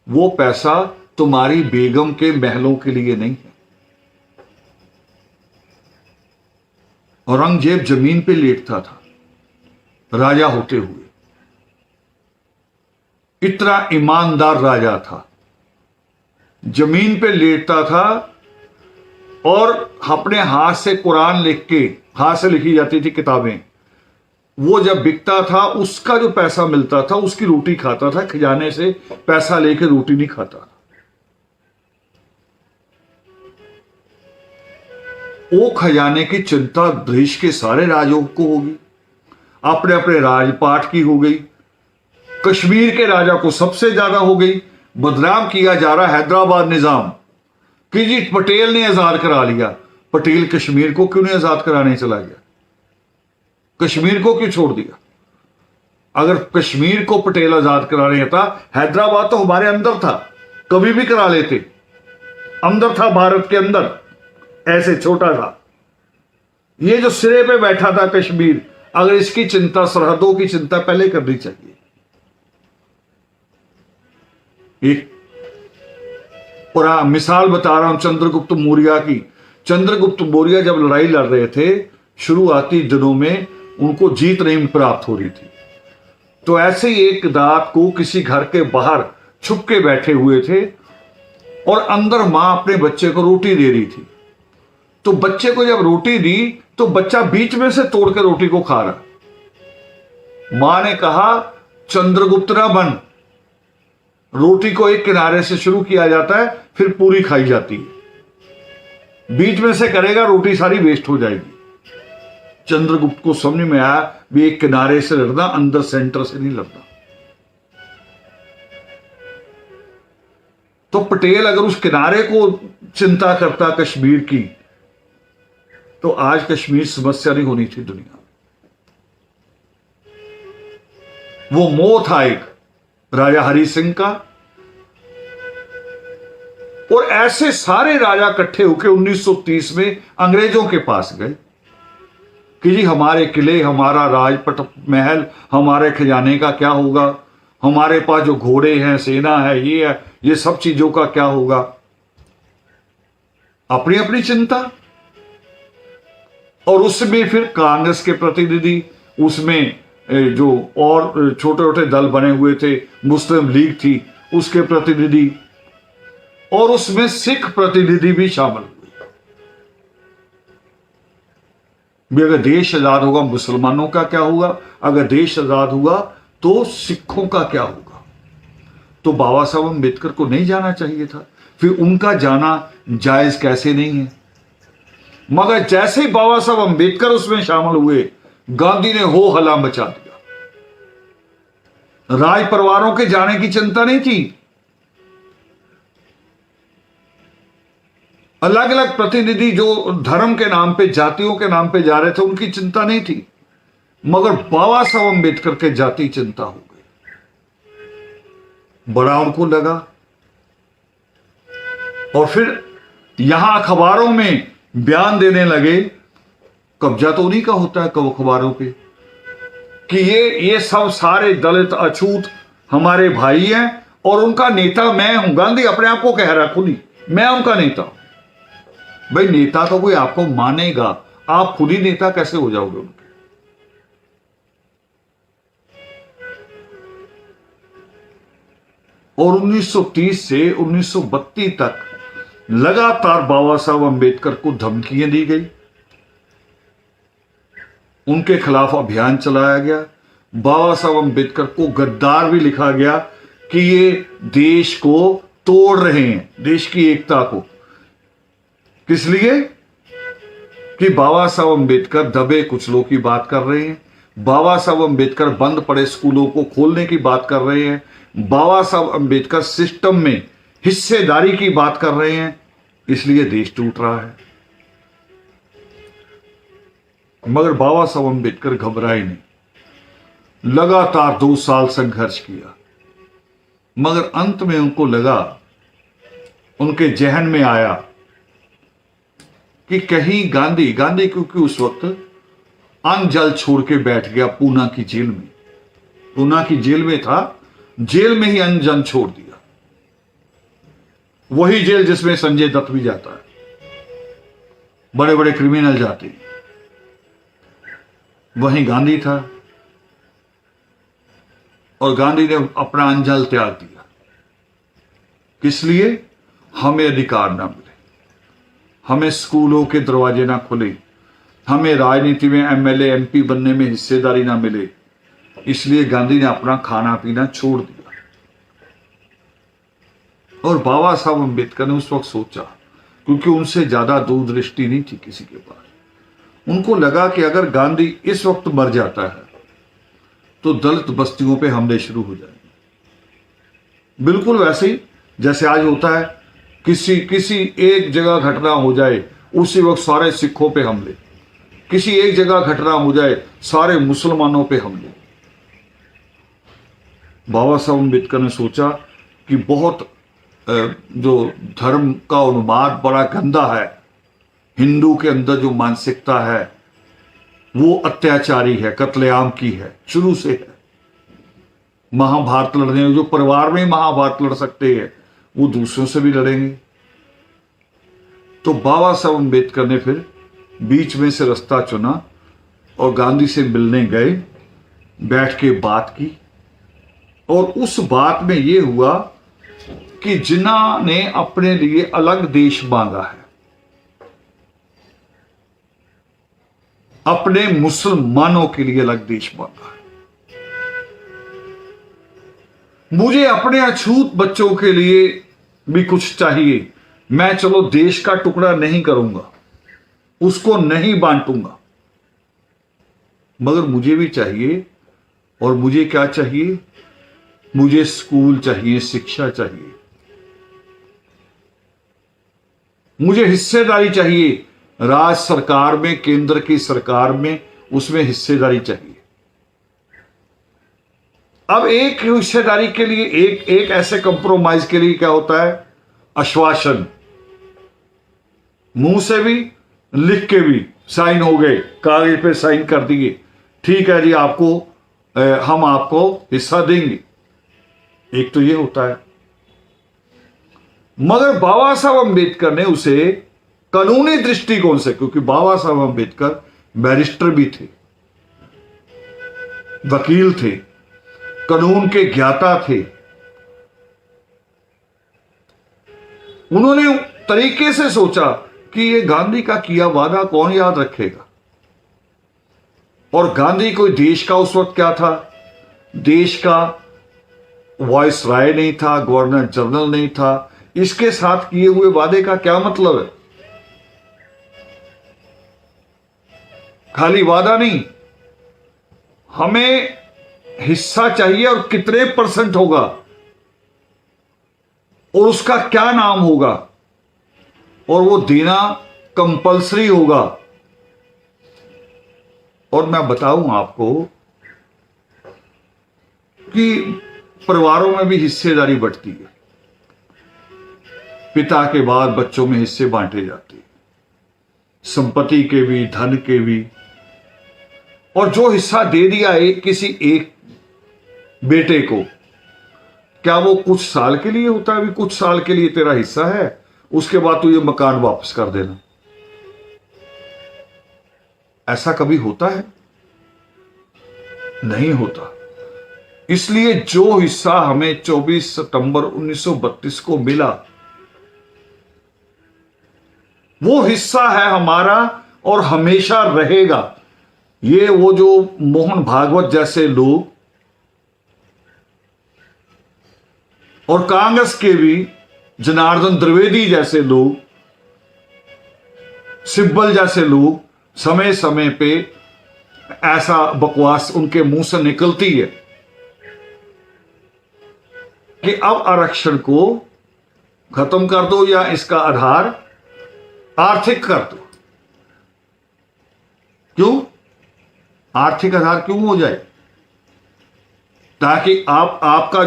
वो पैसा तुम्हारी बेगम के महलों के लिए नहीं है। औरंगजेब जमीन पे लेटता था राजा होते हुए, इतना ईमानदार राजा था, जमीन पे लेटता था और अपने हाथ से कुरान लिख के, हाथ से लिखी जाती थी किताबें, वो जब बिकता था उसका जो पैसा मिलता था उसकी रोटी खाता था, खजाने से पैसा लेके रोटी नहीं खाता। वो खजाने की चिंता देश के सारे राजों को होगी, अपने अपने राजपाट की हो गई, कश्मीर के राजा को सबसे ज्यादा हो गई। बदनाम किया जा रहा हैदराबाद निजाम कि जी पटेल ने आजाद करा लिया। पटेल कश्मीर को क्यों नहीं आजाद कराने चला गया? कश्मीर को क्यों छोड़ दिया? अगर कश्मीर को पटेल आजाद कराने था, हैदराबाद तो हमारे अंदर था, कभी भी करा लेते, अंदर था, भारत के अंदर, ऐसे छोटा था। ये जो सिरे पे बैठा था कश्मीर, अगर इसकी चिंता, सरहदों की चिंता पहले करनी चाहिए। एक पूरा मिसाल बता रहा हूं चंद्रगुप्त मौर्य की। चंद्रगुप्त मौर्य जब लड़ाई लड़ रहे थे, शुरुआती दिनों में उनको जीत नहीं प्राप्त हो रही थी, तो ऐसे ही एक रात को किसी घर के बाहर छुप के बैठे हुए थे और अंदर मां अपने बच्चे को रोटी दे रही थी। तो बच्चे को जब रोटी दी तो बच्चा बीच में से तोड़ के रोटी को खा रहा। मां ने कहा, चंद्रगुप्त ना बन, रोटी को एक किनारे से शुरू किया जाता है, फिर पूरी खाई जाती है, बीच में से करेगा रोटी सारी वेस्ट हो जाएगी। चंद्रगुप्त को समझ में आया भी एक किनारे से लड़ना, अंदर सेंटर से नहीं लड़ना। तो पटेल अगर उस किनारे को चिंता करता कश्मीर की, तो आज कश्मीर समस्या नहीं होनी थी दुनिया में। वो मोह था एक राजा हरि सिंह का, और ऐसे सारे राजा इकट्ठे होकर 1930 में अंग्रेजों के पास गए कि जी हमारे किले, हमारा राजपट महल, हमारे खजाने का क्या होगा, हमारे पास जो घोड़े हैं, सेना है, ये है, ये सब चीजों का क्या होगा। अपनी अपनी चिंता। और उसमें फिर कांग्रेस के प्रतिनिधि, उसमें जो और छोटे छोटे दल बने हुए थे, मुस्लिम लीग थी, उसके प्रतिनिधि, और उसमें सिख प्रतिनिधि भी शामिल हुए। भी अगर देश आजाद होगा मुसलमानों का क्या होगा, अगर देश आजाद हुआ तो सिखों का क्या होगा। तो बाबा साहब अम्बेडकर को नहीं जाना चाहिए था, फिर उनका जाना जायज कैसे नहीं है। मगर जैसे ही बाबा साहब अम्बेडकर उसमें शामिल हुए, गांधी ने हो हल्ला मचा दिया। राज परिवारों के जाने की चिंता नहीं थी, अलग अलग प्रतिनिधि जो धर्म के नाम पे, जातियों के नाम पे जा रहे थे, उनकी चिंता नहीं थी, मगर बाबा साहब अम्बेडकर के जाति चिंता हो गई। बड़ा उनको लगा। और फिर यहां अखबारों में बयान देने लगे, कब्जा तो उन्हीं का होता है अखबारों पे, कि ये सब सारे दलित अछूत हमारे भाई हैं और उनका नेता मैं हूं। गांधी अपने आप को कह रहा खुद ही, मैं उनका नेता हूं। भाई नेता तो कोई आपको मानेगा, आप खुद ही नेता कैसे हो जाओगे उनके? और 1930 से 1932 तक लगातार बाबा साहब अंबेडकर को धमकियां दी गई, उनके खिलाफ अभियान चलाया गया। बाबा साहब अंबेडकर को गद्दार भी लिखा गया कि ये देश को तोड़ रहे हैं, देश की एकता को। किस लिए? कि बाबा साहब अंबेडकर दबे कुचलों की बात कर रहे हैं, बाबा साहब अंबेडकर बंद पड़े स्कूलों को खोलने की बात कर रहे हैं, बाबा साहब अंबेडकर सिस्टम में हिस्सेदारी की बात कर रहे हैं, इसलिए देश टूट रहा है। मगर बाबा साहब अंबेडकर घबराए नहीं, लगातार 2 साल संघर्ष किया, मगर अंत में उनको लगा, उनके जहन में आया कि कहीं गांधी क्योंकि उस वक्त अन्न जल छोड़ के बैठ गया पूना की जेल में, पूना की जेल में था, जेल में ही अन्न जल छोड़ दिया, वही जेल जिसमें संजय दत्त भी जाता है, बड़े बड़े क्रिमिनल जाते हैं, वहीं गांधी था और गांधी ने अपना अंजल त्याग दिया। किस लिए? हमें अधिकार ना मिले, हमें स्कूलों के दरवाजे ना खुले, हमें राजनीति में एमएलए एमपी बनने में हिस्सेदारी ना मिले, इसलिए गांधी ने अपना खाना पीना छोड़ दिया। और बाबा साहब अंबेडकर ने उस वक्त सोचा, क्योंकि उनसे ज्यादा दूरदृष्टि नहीं थी किसी के पास, उनको लगा कि अगर गांधी इस वक्त मर जाता है तो दलित बस्तियों पे हमले शुरू हो जाएंगे। बिल्कुल वैसे ही जैसे आज होता है, किसी एक जगह घटना हो जाए उसी वक्त सारे सिखों पे हमले, किसी एक जगह घटना हो जाए सारे मुसलमानों पे हमले। बाबा साहब अम्बेडकर ने सोचा कि बहुत जो धर्म का उन्माद बड़ा गंदा है, हिंदू के अंदर जो मानसिकता है वो अत्याचारी है, कत्लेआम की है, शुरू से है। महाभारत लड़ने, जो परिवार में महाभारत लड़ सकते हैं वो दूसरों से भी लड़ेंगे। तो बाबा साहब अम्बेडकर ने फिर बीच में से रास्ता चुना और गांधी से मिलने गए, बैठ के बात की, और उस बात में यह हुआ कि जिन्ना ने अपने लिए अलग देश मांगा है, अपने मुसलमानों के लिए अलग देश मांगा है, मुझे अपने अछूत बच्चों के लिए भी कुछ चाहिए, मैं चलो देश का टुकड़ा नहीं करूंगा, उसको नहीं बांटूंगा, मगर मुझे भी चाहिए। और मुझे क्या चाहिए? मुझे स्कूल चाहिए, शिक्षा चाहिए, मुझे हिस्सेदारी चाहिए राज्य सरकार में, केंद्र की सरकार में, उसमें हिस्सेदारी चाहिए। अब एक हिस्सेदारी के लिए, एक ऐसे कंप्रोमाइज के लिए क्या होता है? आश्वासन, मुंह से भी लिख के भी, साइन हो गए, कागज पे साइन कर दिए, ठीक है जी आपको हम आपको हिस्सा देंगे, एक तो ये होता है। मगर बाबा साहब अम्बेडकर ने उसे कानूनी दृष्टिकोण से, क्योंकि बाबा साहब अम्बेडकर बैरिस्टर भी थे, वकील थे, कानून के ज्ञाता थे, उन्होंने तरीके से सोचा कि ये गांधी का किया वादा कौन याद रखेगा। और गांधी कोई देश का उस वक्त क्या था? देश का वॉइस राय नहीं था, गवर्नर जनरल नहीं था, इसके साथ किए हुए वादे का क्या मतलब है? खाली वादा नहीं, हमें हिस्सा चाहिए, और कितने % होगा और उसका क्या नाम होगा, और वो देना कंपलसरी होगा। और मैं बताऊं आपको कि परिवारों में भी हिस्सेदारी बढ़ती है, पिता के बाद बच्चों में हिस्से बांटे जाते हैं, संपत्ति के भी, धन के भी। और जो हिस्सा दे दिया किसी एक बेटे को, क्या वो कुछ साल के लिए होता है? अभी कुछ साल के लिए तेरा हिस्सा है, उसके बाद तू ये मकान वापस कर देना। ऐसा कभी होता है? नहीं होता। इसलिए जो हिस्सा हमें 24 सितंबर 1932 को मिला, वो हिस्सा है हमारा और हमेशा रहेगा। ये वो जो मोहन भागवत जैसे लोग और कांग्रेस के भी जनार्दन द्विवेदी जैसे लोग, सिब्बल जैसे लोग समय समय पे ऐसा बकवास उनके मुंह से निकलती है कि अब आरक्षण को खत्म कर दो या इसका आधार आर्थिक कर दो। क्यों आर्थिक आधार क्यों हो जाए? ताकि आपका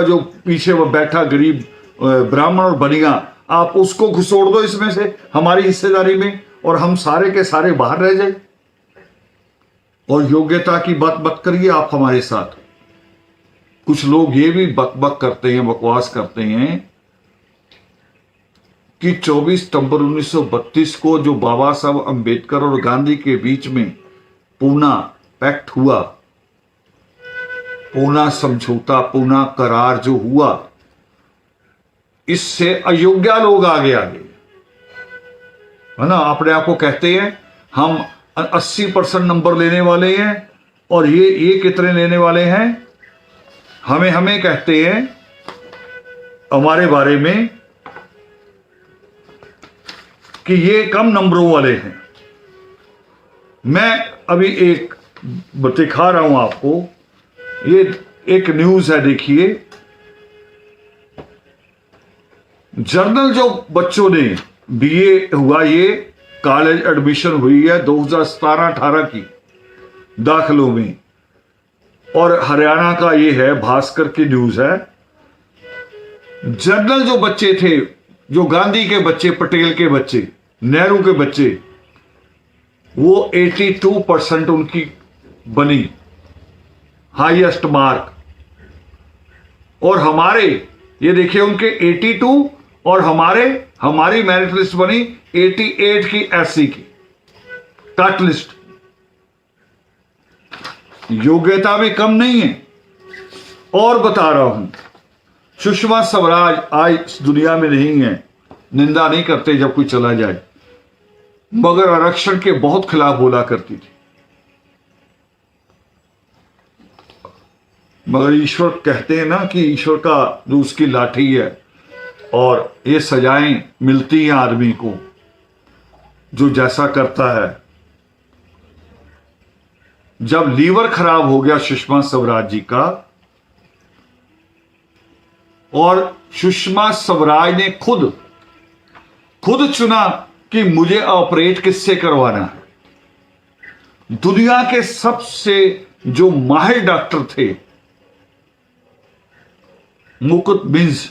जो पीछे वो बैठा गरीब ब्राह्मण और बनिया, आप उसको घुसोड़ दो इसमें से हमारी हिस्सेदारी में, और हम सारे के सारे बाहर रह जाए। और योग्यता की बात मत करिए आप हमारे साथ। कुछ लोग ये भी बकबक करते हैं, बकवास करते हैं कि 24 सितंबर 1932 को जो बाबा साहब अंबेडकर और गांधी के बीच में पूना पैक्ट हुआ, पूना समझौता, पूना करार जो हुआ, इससे अयोग्य लोग आगे है ना, अपने आप को कहते हैं हम 80% नंबर लेने वाले हैं और ये कितने लेने वाले हैं, हमें कहते हैं हमारे बारे में कि ये कम नंबरों वाले हैं। मैं अभी एक दिखा रहा हूं आपको, ये एक न्यूज है, देखिए। जर्नल जो बच्चों ने बीए हुआ, ये कॉलेज एडमिशन हुई है 2017-18 की दाखिलों में, और हरियाणा का ये है, भास्कर की न्यूज है। जर्नल जो बच्चे थे, जो गांधी के बच्चे, पटेल के बच्चे, नेहरू के बच्चे, वो 82% उनकी बनी, हाईएस्ट मार्क। और हमारे ये देखिए उनके 82 और हमारी मेरिट लिस्ट बनी 88 की, एससी की कट लिस्ट। योग्यता भी कम नहीं है। और बता रहा हूं, सुषमा स्वराज आज इस दुनिया में नहीं है, निंदा नहीं करते जब कोई चला जाए, मगर आरक्षण के बहुत खिलाफ बोला करती थी। मगर ईश्वर कहते हैं ना कि ईश्वर का जो उसकी लाठी है, और ये सजाएं मिलती हैं आदमी को जो जैसा करता है। जब लीवर खराब हो गया सुषमा स्वराज जी का, और सुषमा स्वराज ने खुद चुना कि मुझे ऑपरेट किससे करवाना है। दुनिया के सबसे जो माहिर डॉक्टर थे, मुकुट मिंज,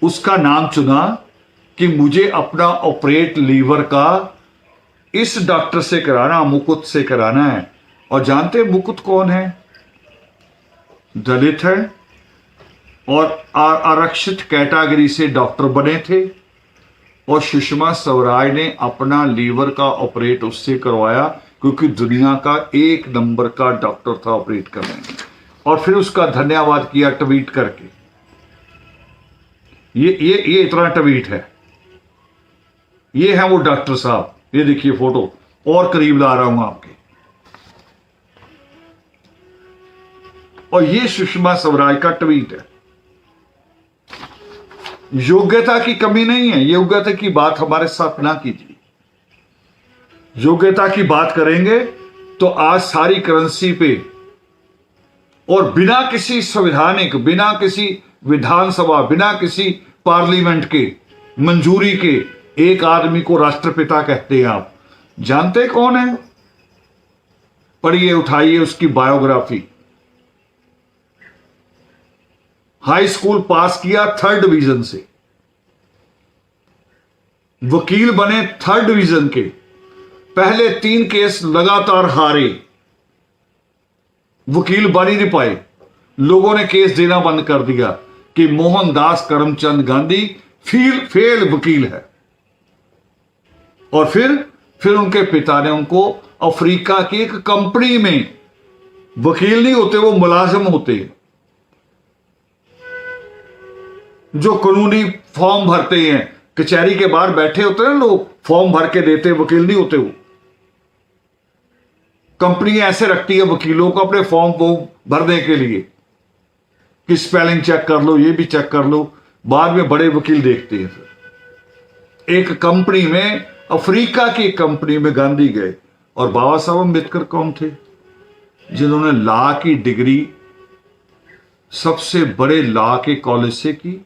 उसका नाम चुना कि मुझे अपना ऑपरेट लीवर का इस डॉक्टर से कराना, मुकुट से कराना है। और जानते मुकुट कौन है? दलित है और आरक्षित कैटेगरी से डॉक्टर बने थे, और सुषमा स्वराज ने अपना लीवर का ऑपरेट उससे करवाया क्योंकि दुनिया का 1 नंबर का डॉक्टर था ऑपरेट करने में। और फिर उसका धन्यवाद किया ट्वीट करके। ये इतना ट्वीट है। ये है वो डॉक्टर साहब, ये देखिए फोटो, और करीब ला रहा हूं आपके। और ये सुषमा स्वराज का ट्वीट है। योग्यता की कमी नहीं है, योग्यता की बात हमारे साथ ना कीजिए। योग्यता की बात करेंगे तो आज सारी करेंसी पे, और बिना किसी संवैधानिक, बिना किसी विधानसभा, बिना किसी पार्लियामेंट के मंजूरी के एक आदमी को राष्ट्रपिता कहते हैं। आप जानते कौन है? पढ़िए, उठाइए उसकी बायोग्राफी। हाई स्कूल पास किया 3rd डिवीजन से, वकील बने 3rd डिवीजन के, पहले 3 केस लगातार हारे, वकील बन ही नहीं पाए। लोगों ने केस देना बंद कर दिया कि मोहनदास करमचंद गांधी फेल वकील है। और फिर उनके पिता ने उनको अफ्रीका की एक कंपनी में, वकील नहीं होते वो, मुलाजिम होते, जो कानूनी फॉर्म भरते हैं, कचहरी के बाहर बैठे होते हैं लोग, फॉर्म भर के देते, वकील नहीं होते वो। कंपनी ऐसे रखती है वकीलों को अपने फॉर्म को भरने के लिए कि स्पेलिंग चेक कर लो, ये भी चेक कर लो, बाद में बड़े वकील देखते हैं। फिर एक कंपनी में, अफ्रीका की कंपनी में गांधी गए, और बाबा साहब अम्बेडकर कौन थे? जिन्होंने लॉ की डिग्री सबसे बड़े लॉ के कॉलेज से की,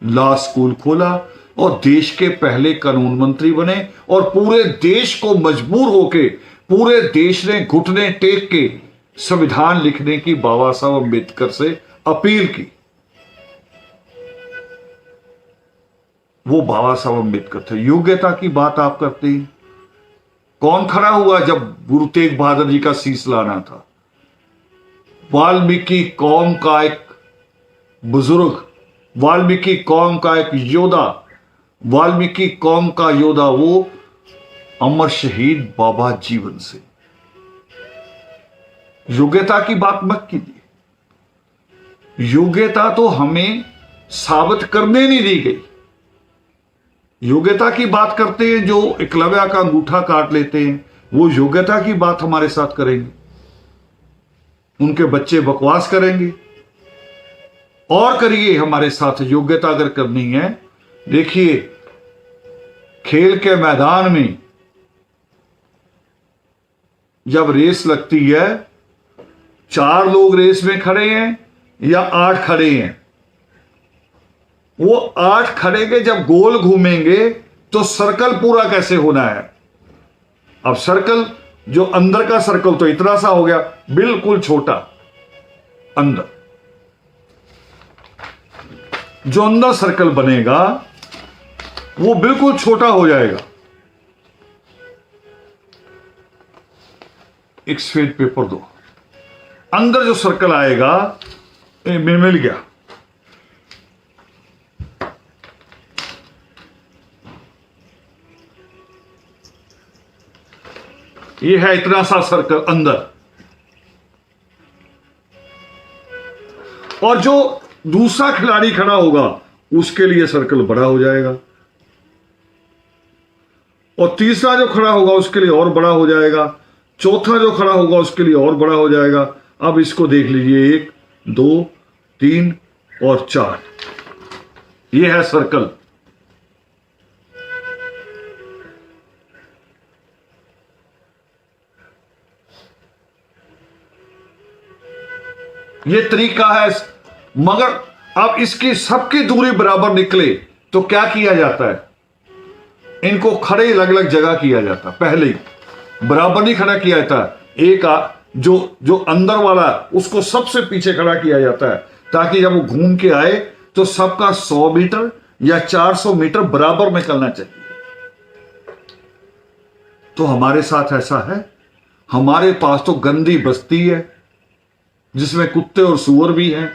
लॉ स्कूल खोला और देश के पहले कानून मंत्री बने, और पूरे देश को मजबूर होके, पूरे देश ने घुटने टेक के संविधान लिखने की बाबा साहब अम्बेडकर से अपील की। वो बाबा साहब अम्बेडकर थे। योग्यता की बात आप करते हैं, कौन खड़ा हुआ जब गुरु तेग बहादुर जी का शीश लाना था? वाल्मीकि कौम का एक बुजुर्ग, वाल्मीकि कौम का एक योद्धा, वाल्मीकि कौम का योद्धा, वो अमर शहीद बाबा जीवन सिंह। योग्यता की बात मत कीजिए। योग्यता तो हमें साबित करने नहीं दी गई। योग्यता की बात करते हैं जो एकलव्य का अंगूठा काट लेते हैं, वो योग्यता की बात हमारे साथ करेंगे। उनके बच्चे बकवास करेंगे। और करिए हमारे साथ, योग्यता अगर करनी है। देखिए, खेल के मैदान में जब रेस लगती है, 4 लोग रेस में खड़े हैं या 8 खड़े हैं, वो 8 खड़े के जब गोल घूमेंगे तो सर्कल पूरा कैसे होना है? अब सर्कल, जो अंदर का सर्कल तो इतना सा हो गया, बिल्कुल छोटा अंदर, जो अंदर सर्कल बनेगा वो बिल्कुल छोटा हो जाएगा। एक सफेद पेपर दो, अंदर जो सर्कल आएगा मिल गया। ये है इतना सा सर्कल अंदर, और जो दूसरा खिलाड़ी खड़ा होगा उसके लिए सर्कल बड़ा हो जाएगा, और तीसरा जो खड़ा होगा उसके लिए और बड़ा हो जाएगा, चौथा जो खड़ा होगा उसके लिए और बड़ा हो जाएगा। अब इसको देख लीजिए, 1 2 3 और 4, ये है सर्कल। ये तरीका है। मगर अब इसकी सबकी दूरी बराबर निकले तो क्या किया जाता है? इनको खड़े अलग अलग जगह किया जाता, पहले ही बराबर नहीं खड़ा किया जाता। एक जो अंदर वाला उसको सबसे पीछे खड़ा किया जाता है, ताकि जब वो घूम के आए तो सबका 100 मीटर या 400 मीटर बराबर निकलना चाहिए। तो हमारे साथ ऐसा है। हमारे पास तो गंदी बस्ती है जिसमें कुत्ते और सूअर भी हैं।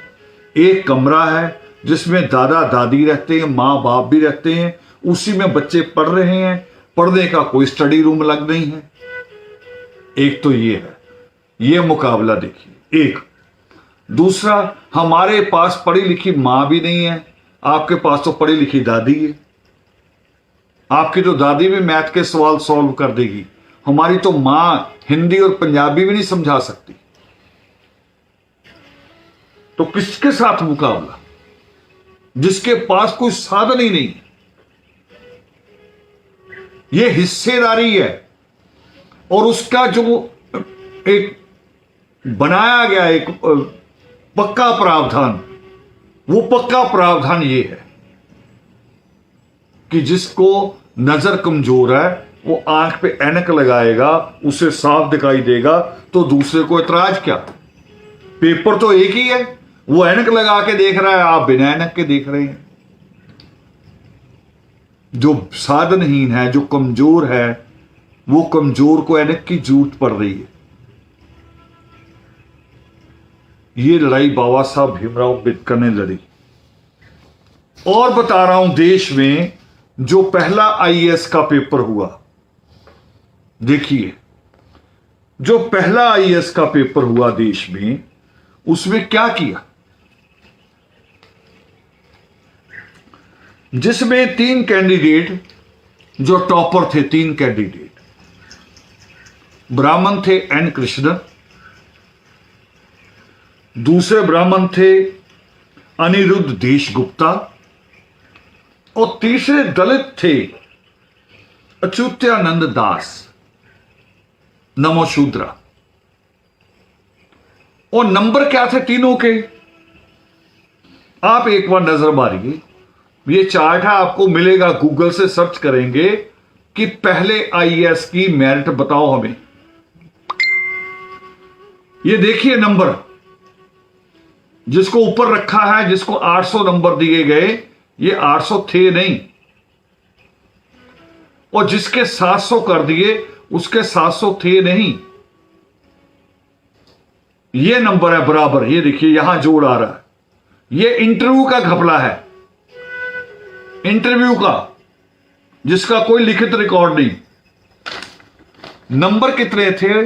एक कमरा है जिसमें दादा दादी रहते हैं, माँ बाप भी रहते हैं, उसी में बच्चे पढ़ रहे हैं। पढ़ने का कोई स्टडी रूम अलग नहीं है। एक तो ये है, ये मुकाबला देखिए एक। दूसरा, हमारे पास पढ़ी लिखी मां भी नहीं है, आपके पास तो पढ़ी लिखी दादी है। आपकी तो दादी भी मैथ के सवाल सॉल्व कर देगी, हमारी तो मां हिंदी और पंजाबी भी नहीं समझा सकती। तो किसके साथ मुकाबला? जिसके पास कोई साधन ही नहीं है। यह हिस्सेदारी है, और उसका जो एक बनाया गया एक पक्का प्रावधान, वो पक्का प्रावधान ये है कि जिसको नजर कमजोर है वो आंख पे ऐनक लगाएगा, उसे साफ दिखाई देगा, तो दूसरे को इतराज क्या? पेपर तो एक ही है, वो ऐनक लगा के देख रहा है, आप बिना ऐनक के देख रहे हैं। जो साधनहीन है, जो कमजोर है, वो कमजोर को ऐनक की जरूरत पड़ रही है। ये लड़ाई बाबा साहब भीमराव अम्बेडकर ने लड़ी। और बता रहा हूं, देश में जो पहला आईएएस का पेपर हुआ, देखिए जो पहला आईएएस का पेपर हुआ देश में, उसमें क्या किया? जिसमें 3 कैंडिडेट जो टॉपर थे, 3 कैंडिडेट ब्राह्मण थे एन कृष्णन, दूसरे ब्राह्मण थे अनिरुद्ध देशगुप्ता और तीसरे दलित थे अच्युतानंद दास नमोशूद्रा। और नंबर क्या थे तीनों के, आप एक बार नजर मारिए। ये चार्ट है, आपको मिलेगा, गूगल से सर्च करेंगे कि पहले आईएएस की मेरिट बताओ हमें। ये देखिए नंबर, जिसको ऊपर रखा है, जिसको 800 नंबर दिए गए, ये 800 थे नहीं, और जिसके 700 कर दिए उसके 700 थे नहीं। ये नंबर है बराबर, ये देखिए यहां जोड़ आ रहा है। ये इंटरव्यू का घपला है, इंटरव्यू का, जिसका कोई लिखित रिकॉर्ड नहीं। नंबर कितने थे?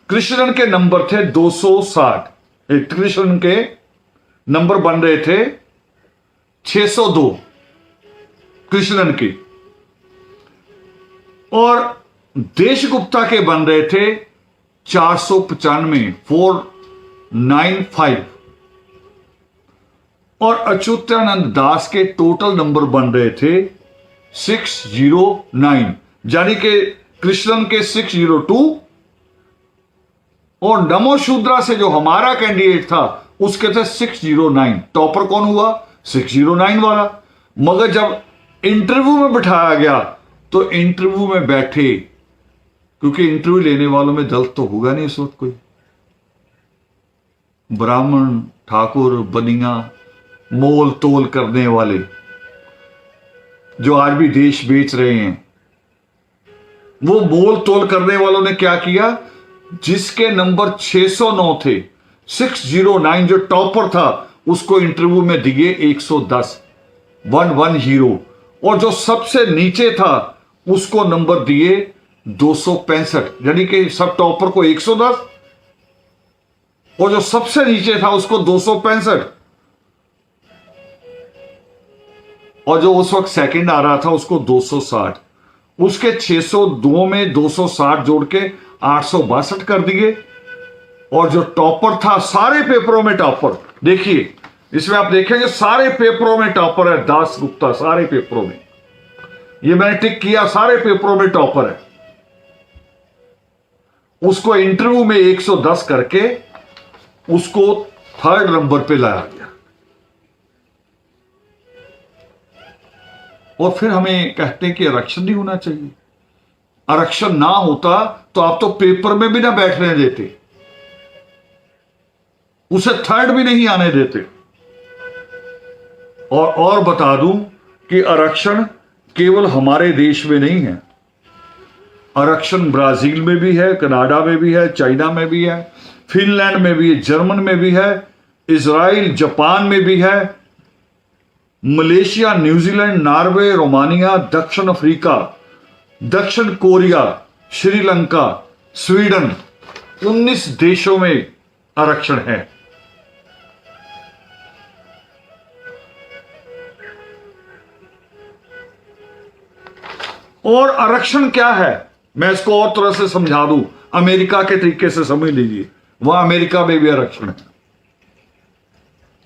कृष्णन के नंबर थे 260, कृष्णन के नंबर बन रहे थे 602 कृष्णन के, और देशगुप्ता के बन रहे थे 495, 495, और अच्युतानंद दास के टोटल नंबर बन रहे थे 609, यानी कि कृष्णन के 602 और नमोशूद्रा से जो हमारा कैंडिडेट था उसके थे 609। टॉपर कौन हुआ? 609 वाला। मगर जब इंटरव्यू में बिठाया गया तो इंटरव्यू में बैठे, क्योंकि इंटरव्यू लेने वालों में दलित तो होगा नहीं इस वक्त कोई, ब्राह्मण, ठाकुर, बनिया, मोल तोल करने वाले जो आज भी देश बेच रहे हैं, वो मोल तोल करने वालों ने क्या किया? जिसके नंबर 609 थे, 609 जो टॉपर था, उसको इंटरव्यू में दिए 110, 110, और जो सबसे नीचे था उसको नंबर दिए 265, यानी कि सब टॉपर को 110 और जो सबसे नीचे था उसको 265, और जो उस वक्त सेकंड आ रहा था उसको 260। उसके 602 में 260 जोड़ के 862 कर दिए, और जो टॉपर था सारे पेपरों में टॉपर, देखिए इसमें आप देखेंगे सारे पेपरों में टॉपर है दास गुप्ता, सारे पेपरों में, ये मैंने टिक किया, सारे पेपरों में टॉपर है। उसको इंटरव्यू में 110 करके उसको 3rd नंबर पे लाया गया। और फिर हमें कहते हैं कि आरक्षण नहीं होना चाहिए। आरक्षण ना होता तो आप तो पेपर में भी ना बैठने देते, उसे 3rd भी नहीं आने देते। और बता दूं कि आरक्षण केवल हमारे देश में नहीं है, आरक्षण ब्राजील में भी है, कनाडा में भी है, चाइना में भी है, फिनलैंड में भी है, जर्मन में भी है, इजराइल, जापान में भी है, मलेशिया, न्यूजीलैंड, नॉर्वे, रोमानिया, दक्षिण अफ्रीका, दक्षिण कोरिया, श्रीलंका, स्वीडन, 19 देशों में आरक्षण है। और आरक्षण क्या है, मैं इसको और तरह से समझा दूं, अमेरिका के तरीके से समझ लीजिए। वहां अमेरिका में भी आरक्षण है,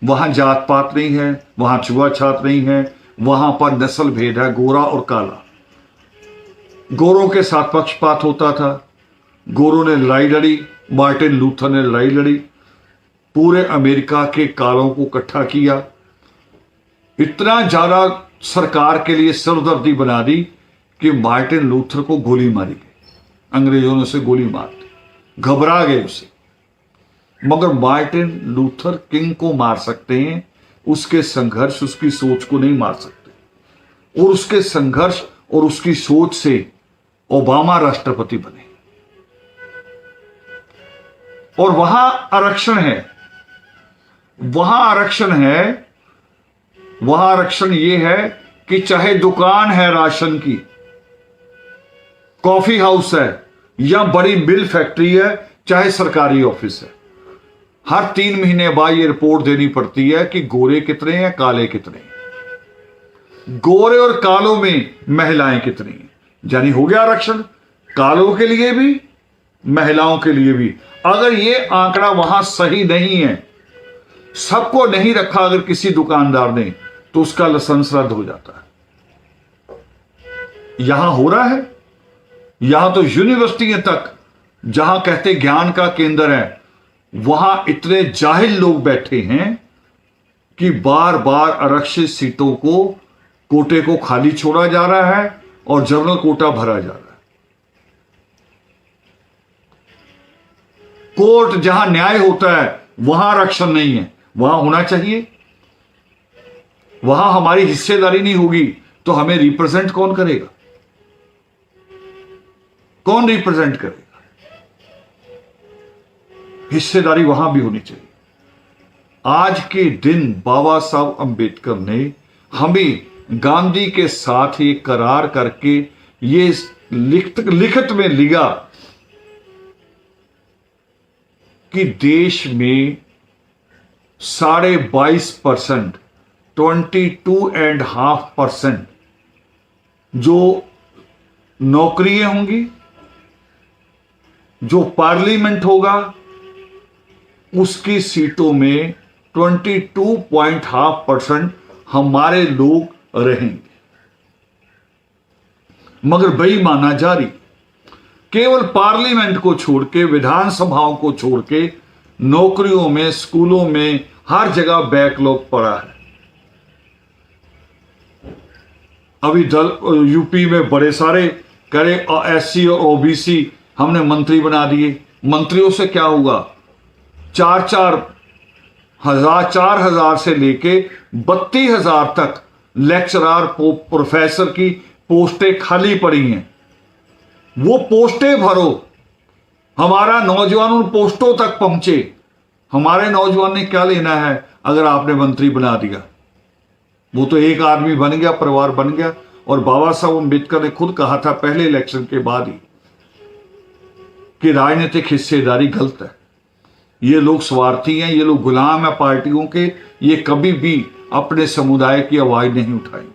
वहां जात पात नहीं है, वहां छुआछात नहीं है, वहां पर नस्ल भेद है, गोरा और काला। गोरों के साथ पक्षपात होता था, गोरों ने लड़ाई लड़ी, मार्टिन लूथर ने लड़ाई लड़ी, पूरे अमेरिका के कालों को इकट्ठा किया, इतना ज्यादा सरकार के लिए सरदर्दी बना दी कि मार्टिन लूथर को गोली मारी गई, अंग्रेजों ने उसे गोली मार दी, घबरा गए उसे। मगर मार्टिन लूथर किंग को मार सकते हैं, उसके संघर्ष, उसकी सोच को नहीं मार सकते। और उसके संघर्ष और उसकी सोच से ओबामा राष्ट्रपति बने। और वहां आरक्षण है, वहां आरक्षण है, वहां आरक्षण यह है कि चाहे दुकान है राशन की, कॉफी हाउस है, या बड़ी मिल फैक्ट्री है, चाहे सरकारी ऑफिस है, हर 3 महीने बाद ये रिपोर्ट देनी पड़ती है कि गोरे कितने हैं, काले कितने हैं। गोरे और कालों में महिलाएं कितनी हैं, यानी हो गया आरक्षण कालों के लिए भी महिलाओं के लिए भी। अगर ये आंकड़ा वहां सही नहीं है, सबको नहीं रखा अगर किसी दुकानदार ने, तो उसका लाइसेंस रद्द हो जाता है। यहां हो रहा है, यहां तो यूनिवर्सिटियों तक जहां कहते ज्ञान का केंद्र है, वहां इतने जाहिल लोग बैठे हैं कि बार बार आरक्षित सीटों को, कोटे को खाली छोड़ा जा रहा है और जनरल कोटा भरा जा रहा है। कोर्ट जहां न्याय होता है वहां आरक्षण नहीं है, वहां होना चाहिए। वहां हमारी हिस्सेदारी नहीं होगी तो हमें रिप्रेजेंट कौन करेगा, कौन रिप्रेजेंट करेगा? हिस्सेदारी वहां भी होनी चाहिए। आज के दिन बाबा साहब अंबेडकर ने हमें गांधी के साथ ही करार करके ये लिखित में लिया कि देश में 22.5%, 22.5% जो नौकरियां होंगी, जो पार्लियामेंट होगा, उसकी सीटों में 22.5% हमारे लोग रहेंगे। मगर बेईमाना जारी, केवल पार्लियामेंट को छोड़ के, विधानसभाओं को छोड़ के, नौकरियों में, स्कूलों में, हर जगह बैकलॉग पड़ा है। अभी यूपी में बड़े सारे करे SC और OBC हमने मंत्री बना दिए। मंत्रियों से क्या होगा? 4,000 से लेके 32,000 तक लेक्चरर, प्रोफेसर की पोस्टें खाली पड़ी हैं। वो पोस्टें भरो, हमारा नौजवान उन पोस्टों तक पहुंचे। हमारे नौजवान ने क्या लेना है अगर आपने मंत्री बना दिया? वो तो एक आदमी बन गया, परिवार बन गया। और बाबा साहब अम्बेडकर ने खुद कहा था पहले इलेक्शन के बाद ही कि राजनीतिक हिस्सेदारी गलत है, ये लोग स्वार्थी हैं, ये लोग गुलाम हैं पार्टियों के, ये कभी भी अपने समुदाय की आवाज नहीं उठाएंगे।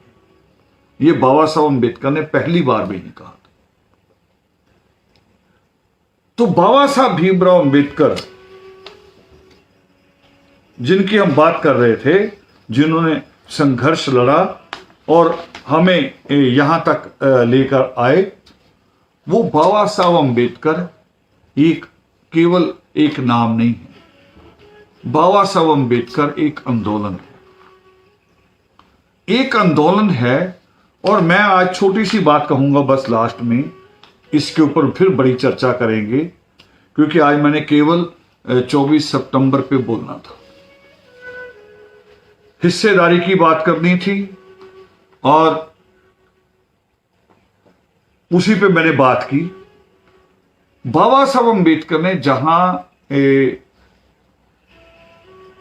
ये बाबा साहब अम्बेडकर ने पहली बार में ही कहा था। तो बाबा साहब भीमराव अम्बेडकर जिनकी हम बात कर रहे थे, जिन्होंने संघर्ष लड़ा और हमें यहां तक लेकर आए, वो बाबा साहब अम्बेडकर एक केवल एक नाम नहीं है। बाबा साहब अम्बेडकर एक आंदोलन है, एक आंदोलन है। और मैं आज छोटी सी बात कहूंगा बस लास्ट में, इसके ऊपर फिर बड़ी चर्चा करेंगे, क्योंकि आज मैंने केवल 24 सितंबर पे बोलना था, हिस्सेदारी की बात करनी थी और उसी पे मैंने बात की। बाबा साहब अम्बेडकर ने जहां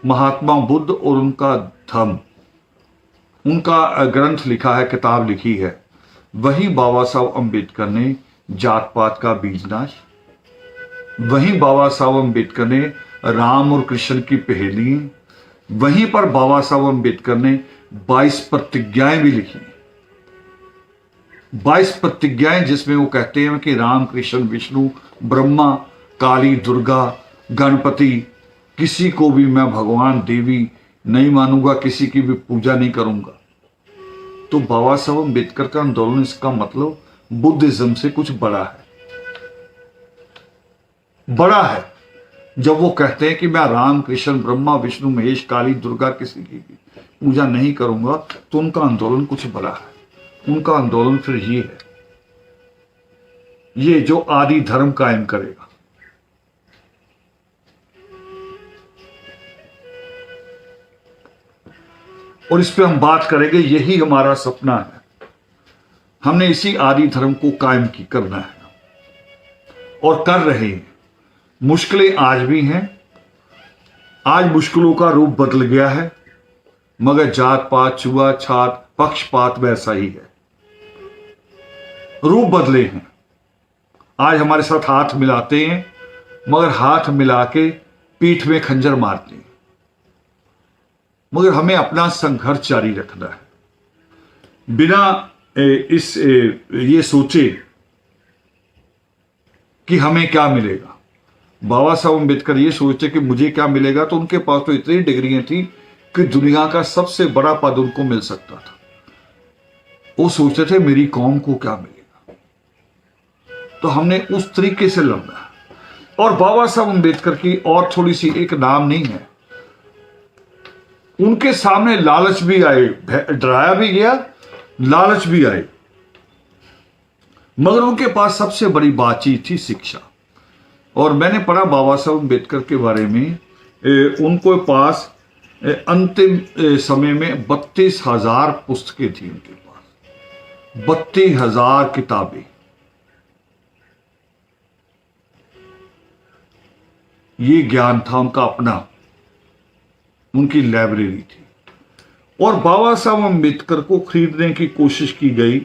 महात्मा बुद्ध और उनका धम्म, उनका ग्रंथ लिखा है, किताब लिखी है, वहीं बाबा साहब अम्बेडकर ने जात पात का बीजनाश, वहीं बाबा साहब अम्बेडकर ने राम और कृष्ण की पहेली, वहीं पर बाबा साहब अम्बेडकर ने 22 प्रतिज्ञाएं भी लिखी। 22 प्रतिज्ञाएं जिसमें वो कहते हैं कि राम, कृष्ण, विष्णु, ब्रह्मा, काली, दुर्गा, गणपति, किसी को भी मैं भगवान, देवी नहीं मानूंगा, किसी की भी पूजा नहीं करूंगा। तो बाबा साहब अम्बेडकर का आंदोलन, इसका मतलब बुद्धिज्म से कुछ बड़ा है, बड़ा है। जब वो कहते हैं कि मैं राम, कृष्ण, ब्रह्मा, विष्णु, महेश, काली, दुर्गा, किसी की भी पूजा नहीं करूंगा, तो उनका आंदोलन कुछ बड़ा है। उनका आंदोलन फिर ये है, ये जो आदि धर्म कायम करेगा। और इस पे हम बात करेंगे, यही हमारा सपना है। हमने इसी आदि धर्म को कायम करना है और कर रहे हैं। मुश्किलें आज भी हैं, आज मुश्किलों का रूप बदल गया है, मगर जात पात, छुआछात, पक्षपात वैसा ही है। रूप बदले हैं। आज हमारे साथ हाथ मिलाते हैं, मगर हाथ मिला के पीठ में खंजर मारते हैं। मगर हमें अपना संघर्ष जारी रखना है। बिना ये सोचे कि हमें क्या मिलेगा। बाबा साहब अम्बेडकर ये सोचते कि मुझे क्या मिलेगा, तो उनके पास तो इतनी डिग्रियां थी कि दुनिया का सबसे बड़ा पद उनको मिल सकता था। वो सोचते थे मेरी कौम को क्या मिलेगा, तो हमने उस तरीके से लड़ना है। और बाबा साहब अम्बेडकर की और थोड़ी सी एक नाम नहीं है, उनके सामने लालच भी आए, डराया भी गया, लालच भी आए, मगर उनके पास सबसे बड़ी बातचीत थी शिक्षा। और मैंने पढ़ा बाबा साहब अम्बेडकर के बारे में, उनको पास अंतिम समय में 32,000 पुस्तकें थी, उनके पास 32,000 किताबें। ये ज्ञान था उनका अपना, उनकी लाइब्रेरी थी। और बाबा साहब अम्बेडकर को खरीदने की कोशिश की गई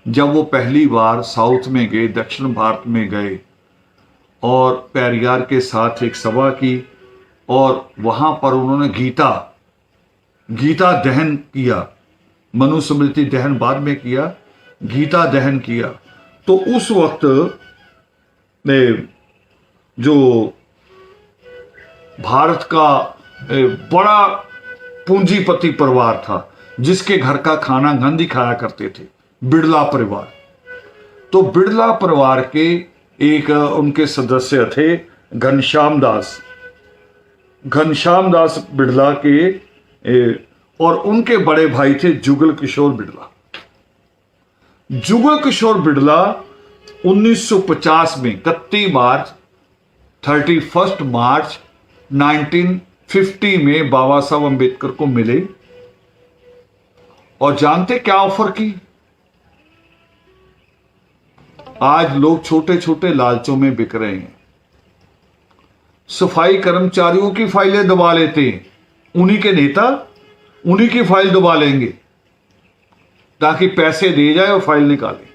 जब वो पहली बार साउथ में गए, दक्षिण भारत में गए और पेरियार के साथ एक सभा की, और वहां पर उन्होंने गीता दहन किया। मनुस्मृति दहन बाद में किया, गीता दहन किया। तो उस वक्त जो भारत का बड़ा पूंजीपति परिवार था, जिसके घर का खाना गांधी खाया करते थे, बिड़ला परिवार। तो बिड़ला परिवार के एक उनके सदस्य थे घनश्याम दास बिड़ला के, और उनके बड़े भाई थे जुगल किशोर बिड़ला। जुगल किशोर बिड़ला 1950 में 31 मार्च 1950 में बाबा साहब अम्बेडकर को मिले, और जानते क्या ऑफर की? आज लोग छोटे छोटे लालचों में बिक रहे हैं। सफाई कर्मचारियों की फाइलें दबा लेते हैं, उन्हीं के नेता उन्हीं की फाइल दबा लेंगे ताकि पैसे दे जाए और फाइल निकाले।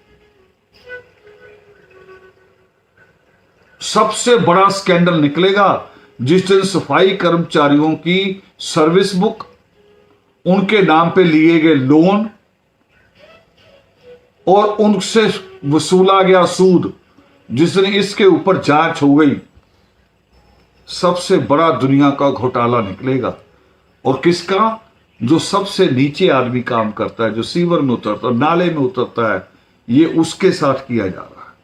सबसे बड़ा स्कैंडल निकलेगा जिस दिन सफाई कर्मचारियों की सर्विस बुक, उनके नाम पे लिए गए लोन और उनसे वसूला गया सूद, जिस दिन इसके ऊपर जांच हो गई, सबसे बड़ा दुनिया का घोटाला निकलेगा। और किसका? जो सबसे नीचे आदमी काम करता है, जो सीवर में उतरता है, नाले में उतरता है, ये उसके साथ किया जा रहा है।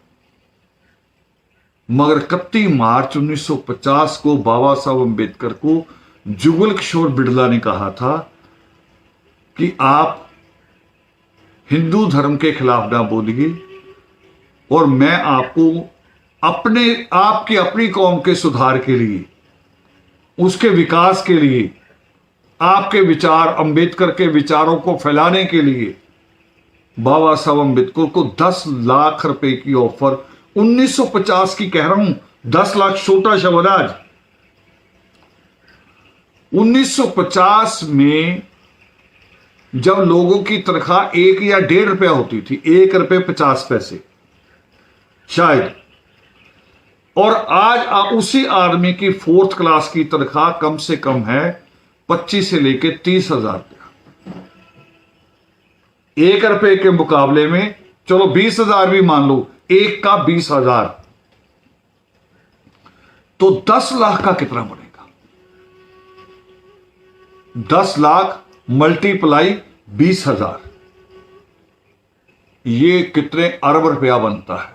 मगर 31 मार्च 1950 को बाबा साहब अम्बेडकर को जुगल किशोर बिड़ला ने कहा था कि आप हिंदू धर्म के खिलाफ ना बोलिए, और मैं आपको आपकी अपनी कौम के सुधार के लिए, उसके विकास के लिए, आपके विचार, अंबेडकर के विचारों को फैलाने के लिए बाबा साहब अम्बेडकर को 10 लाख रुपए की ऑफर, 1950 की कह रहा हूं, 10 लाख छोटा शब्द आज। 1950 में जब लोगों की तनख्वाह 1 या 1.5 रुपया होती थी, 1 रुपये 50 पैसे शायद, और आज उसी आदमी की 4th क्लास की तनख्वाह कम से कम है 25 से लेके 30,000 रुपया। 1 रुपए के मुकाबले में चलो 20,000 भी मान लो, 1 का 20,000, तो 10 लाख का कितना बनेगा? 10 लाख मल्टीप्लाई 20,000, ये कितने अरब रुपया बनता है?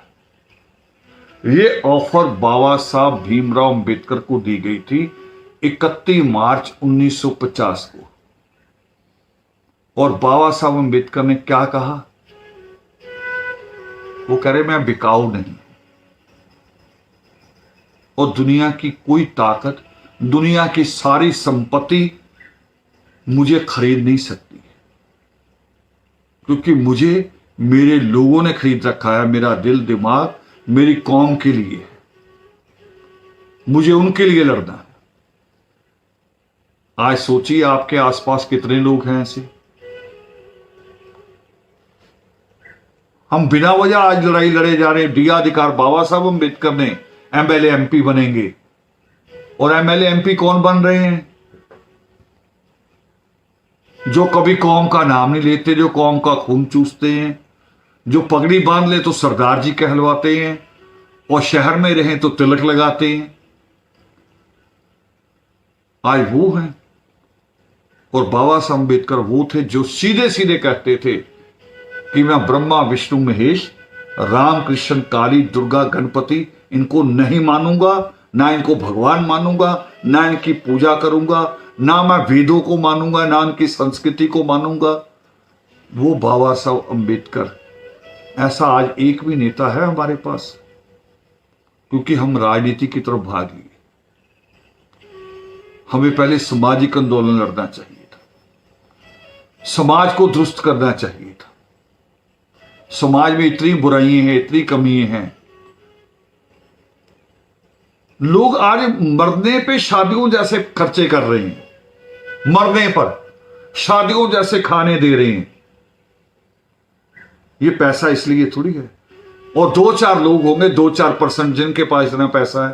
ये ऑफर बाबा साहब भीमराव अंबेडकर को दी गई थी 31 मार्च 1950 को। और बाबा साहब अंबेडकर ने क्या कहा? वो कह रहे मैं बिकाऊ नहीं, और दुनिया की कोई ताकत, दुनिया की सारी संपत्ति मुझे खरीद नहीं सकती, क्योंकि मुझे मेरे लोगों ने खरीद रखा है। मेरा दिल दिमाग मेरी कौम के लिए, मुझे उनके लिए लड़ना है। आज सोचिए आपके आसपास कितने लोग हैं ऐसे। हम बिना वजह आज लड़ाई लड़े जा रहे हैं। डी अधिकार बाबा साहब अम्बेडकर ने एमएलए एमपी बनेंगे, और एमएलए एमपी कौन बन रहे हैं? जो कभी कौम का नाम नहीं लेते, जो कौम का खून चूसते हैं, जो पगड़ी बांध ले तो सरदार जी कहलवाते हैं और शहर में रहें तो तिलक लगाते हैं, आज वो हैं। और बाबा साहब अम्बेडकर वो थे जो सीधे सीधे कहते थे कि मैं ब्रह्मा विष्णु महेश राम कृष्ण काली दुर्गा गणपति इनको नहीं मानूंगा, ना इनको भगवान मानूंगा, ना इनकी पूजा करूंगा, ना मैं वेदों को मानूंगा, ना इनकी संस्कृति को मानूंगा। वो बाबा साहब अम्बेडकर, ऐसा आज एक भी नेता है हमारे पास? क्योंकि हम राजनीति की तरफ भाग लिए। हमें पहले सामाजिक आंदोलन लड़ना चाहिए था, समाज को दुरुस्त करना चाहिए था। समाज में इतनी बुराइयां हैं, इतनी कमियां हैं। लोग आज मरने पे शादियों जैसे खर्चे कर रहे हैं, मरने पर शादियों जैसे खाने दे रहे हैं। ये पैसा इसलिए थोड़ी है। और 2-4 लोग होंगे, 2-4% जिनके पास इतना पैसा है,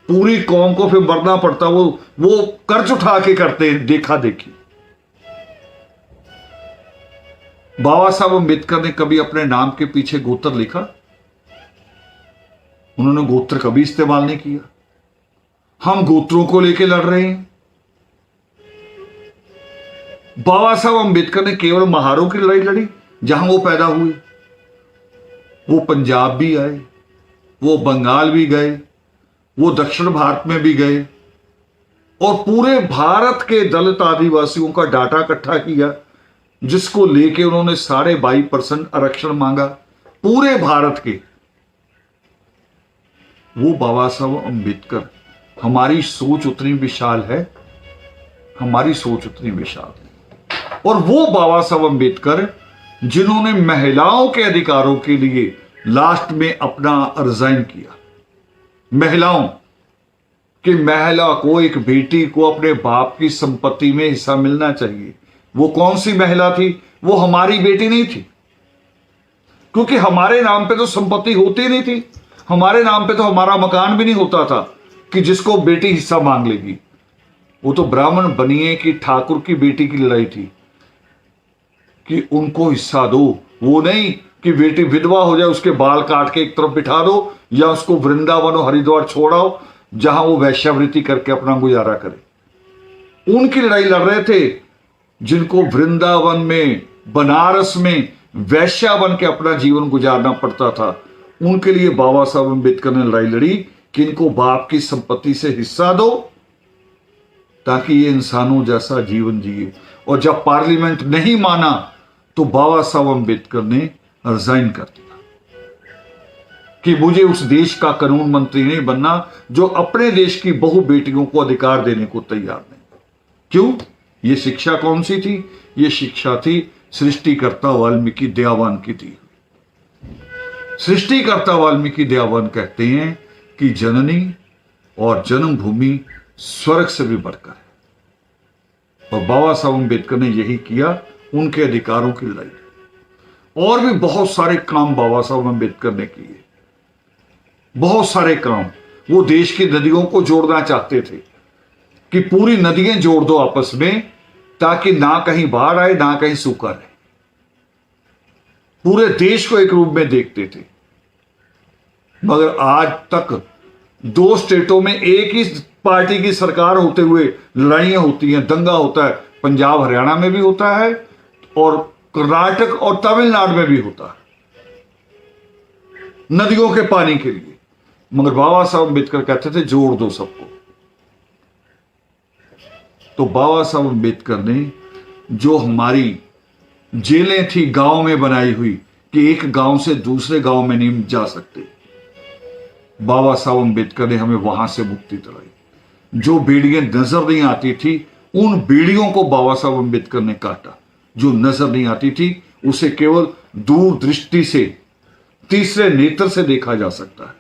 पूरी कौम को फिर मरना पड़ता। वो कर्ज उठा के करते हैं देखा देखी। बाबा साहब अम्बेडकर ने कभी अपने नाम के पीछे गोत्र लिखा? उन्होंने गोत्र कभी इस्तेमाल नहीं किया। हम गोत्रों को लेकर लड़ रहे हैं। बाबा साहब अम्बेडकर ने केवल महारों की लड़ाई लड़ी जहां वो पैदा हुए। वो पंजाब भी आए, वो बंगाल भी गए, वो दक्षिण भारत में भी गए और पूरे भारत के दलित आदिवासियों का डाटा इकट्ठा किया, जिसको लेके उन्होंने 22.5% आरक्षण मांगा पूरे भारत के। वो बाबा साहब अम्बेडकर, हमारी सोच उतनी विशाल है, हमारी सोच उतनी विशाल है। और वो बाबा साहब अम्बेडकर जिन्होंने महिलाओं के अधिकारों के लिए लास्ट में अपना रिजाइन किया। महिलाओं कि महिला को, एक बेटी को अपने बाप की संपत्ति में हिस्सा मिलना चाहिए। वो कौन सी महिला थी? वो हमारी बेटी नहीं थी, क्योंकि हमारे नाम पे तो संपत्ति होती नहीं थी। हमारे नाम पे तो हमारा मकान भी नहीं होता था कि जिसको बेटी हिस्सा मांग लेगी। वो तो ब्राह्मण बनिए कि ठाकुर की बेटी की लड़ाई थी कि उनको हिस्सा दो। वो नहीं कि बेटी विधवा हो जाए उसके बाल काट के एक तरफ बिठा दो या उसको वृंदावन और हरिद्वार छोड़ाओ जहां वो वैश्यावृत्ति करके अपना गुजारा करे। उनकी लड़ाई लड़ रहे थे जिनको वृंदावन में, बनारस में वैश्या बन के अपना जीवन गुजारना पड़ता था। उनके लिए बाबा साहब अम्बेडकर ने लड़ाई लड़ी कि इनको बाप की संपत्ति से हिस्सा दो ताकि ये इंसानों जैसा जीवन जिए। और जब पार्लियामेंट नहीं माना तो बाबा साहब अम्बेडकर ने रिजाइन कर दिया कि मुझे उस देश का कानून मंत्री नहीं बनना जो अपने देश की बहु बेटियों को अधिकार देने को तैयार नहीं। क्यों? ये शिक्षा कौन सी थी? ये शिक्षा थी सृष्टिकर्ता वाल्मीकि दयावान की दी। सृष्टिकर्ता वाल्मीकि दयावान कहते हैं कि जननी और जन्मभूमि स्वर्ग से भी बढ़कर है। और बाबा साहब अम्बेडकर ने यही किया, उनके अधिकारों की लड़ाई। और भी बहुत सारे काम बाबा साहब अम्बेडकर ने किए, बहुत सारे काम। वो देश की नदियों को जोड़ना चाहते थे कि पूरी नदियां जोड़ दो आपस में ताकि ना कहीं बाढ़ आए ना कहीं सूखा रहे। पूरे देश को एक रूप में देखते थे। मगर आज तक 2 स्टेटों में एक ही पार्टी की सरकार होते हुए लड़ाइयां होती हैं, दंगा होता है। पंजाब हरियाणा में भी होता है और कर्नाटक और तमिलनाडु में भी होता है नदियों के पानी के लिए। मगर बाबा साहब अम्बेडकर कहते थे जोड़ दो सबको। तो बाबा साहब अम्बेडकर ने जो हमारी जेलें थी गांव में बनाई हुई कि एक गांव से दूसरे गांव में नहीं जा सकते, बाबा साहब अम्बेडकर ने हमें वहां से मुक्ति दिलाई। जो बेड़ियां नजर नहीं आती थी उन बेड़ियों को बाबा साहब अम्बेडकर ने काटा। जो नजर नहीं आती थी उसे केवल दूरदृष्टि से, तीसरे नेत्र से देखा जा सकता है।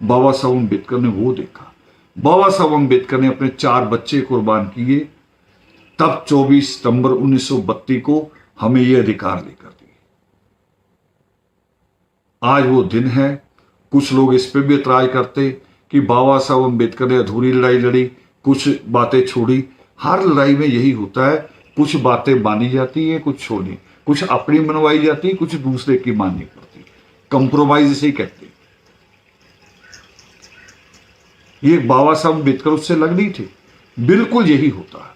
बाबा साहब अम्बेडकर ने वो देखा। बाबा साहब अम्बेडकर ने अपने 4 बच्चे कुर्बान किए, तब 24 सितंबर 1932 को हमें ये अधिकार लेकर दिए। आज वो दिन है। कुछ लोग इस पे भी इतराज करते कि बाबा साहब अम्बेडकर ने अधूरी लड़ाई लड़ी, कुछ बातें छोड़ी। हर लड़ाई में यही होता है, कुछ बातें मानी जाती है, कुछ छोड़ी, कुछ अपनी मनवाई जाती है, कुछ दूसरे की माननी पड़ती है। कंप्रोमाइज इसे ही कहते हैं। ये बाबा साहब अम्बेडकर उससे लग नहीं थे, बिल्कुल यही होता है।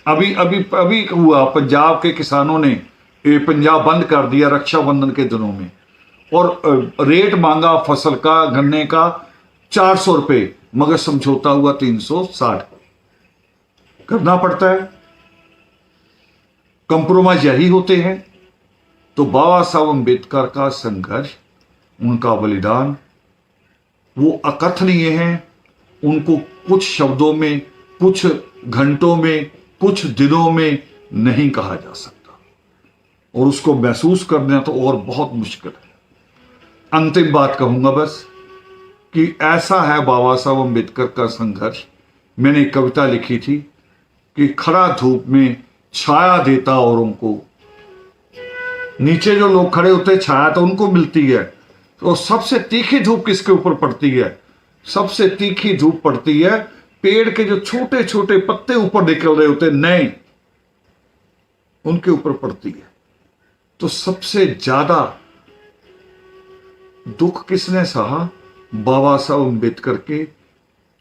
अभी अभी अभी हुआ, पंजाब के किसानों ने पंजाब बंद कर दिया रक्षाबंधन के दिनों में, और रेट मांगा फसल का, गन्ने का 400 रुपए, मगर समझौता हुआ 360। करना पड़ता है, कंप्रोमाइज यही होते हैं। तो बाबा साहब अम्बेडकर का संघर्ष, उनका बलिदान वो अकथनीय है। उनको कुछ शब्दों में, कुछ घंटों में, कुछ दिनों में नहीं कहा जा सकता, और उसको महसूस करना तो और बहुत मुश्किल है। अंतिम बात कहूंगा बस कि ऐसा है बाबा साहब अम्बेडकर का संघर्ष। मैंने एक कविता लिखी थी कि खड़ा धूप में छाया देता औरों को, नीचे जो लोग खड़े होते हैं छाया तो उनको मिलती है, तो सबसे तीखी धूप किसके ऊपर पड़ती है? सबसे तीखी धूप पड़ती है पेड़ के जो छोटे छोटे पत्ते ऊपर निकल रहे होते नए, उनके ऊपर पड़ती है। तो सबसे ज्यादा दुख किसने सहा? बाबा साहब अम्बेडकर के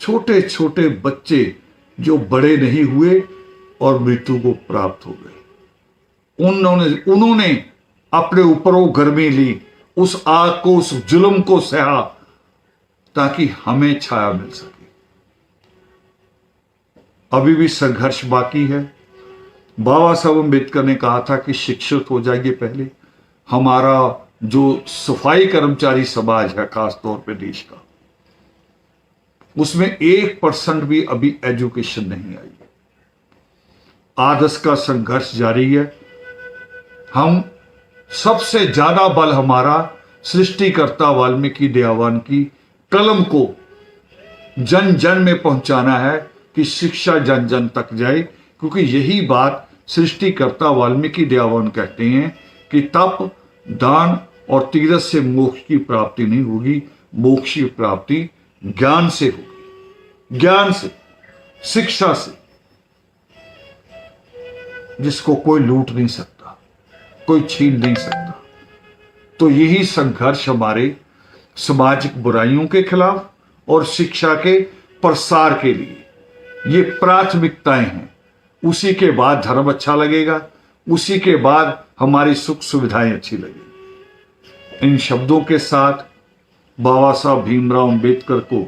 छोटे छोटे बच्चे जो बड़े नहीं हुए और मृत्यु को प्राप्त हो गए। उन्होंने अपने ऊपर वो गर्मी ली, उस आग को, उस जुल्म को सहा, ताकि हमें छाया मिल सके। अभी भी संघर्ष बाकी है। बाबा साहब अम्बेडकर ने कहा था कि शिक्षित हो जाइए पहले। हमारा जो सफाई कर्मचारी समाज है, खासतौर पे देश का, उसमें 1% भी अभी एजुकेशन नहीं आई है। आदर्श का संघर्ष जारी है। हम सबसे ज्यादा बल हमारा सृष्टिकर्ता वाल्मीकि दयावान की कलम को जन जन में पहुंचाना है कि शिक्षा जन जन तक जाए, क्योंकि यही बात सृष्टिकर्ता वाल्मीकि दयावान कहते हैं कि तप, दान और तीरथ से मोक्ष की प्राप्ति नहीं होगी, मोक्ष की प्राप्ति ज्ञान से होगी, ज्ञान से, शिक्षा से, जिसको कोई लूट नहीं सकता, कोई छीन नहीं सकता। तो यही संघर्ष हमारे सामाजिक बुराइयों के खिलाफ और शिक्षा के प्रसार के लिए, ये प्राथमिकताएं हैं। उसी के बाद धर्म अच्छा लगेगा, उसी के बाद हमारी सुख सुविधाएं अच्छी लगेगी। इन शब्दों के साथ बाबा साहब भीमराव अंबेडकर को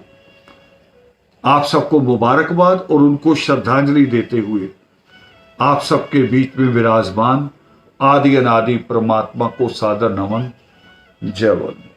आप सबको मुबारकबाद और उनको श्रद्धांजलि देते हुए आप सबके बीच में विराजमान आदि अनादि परमात्मा को सादर नमन। जय वंदे।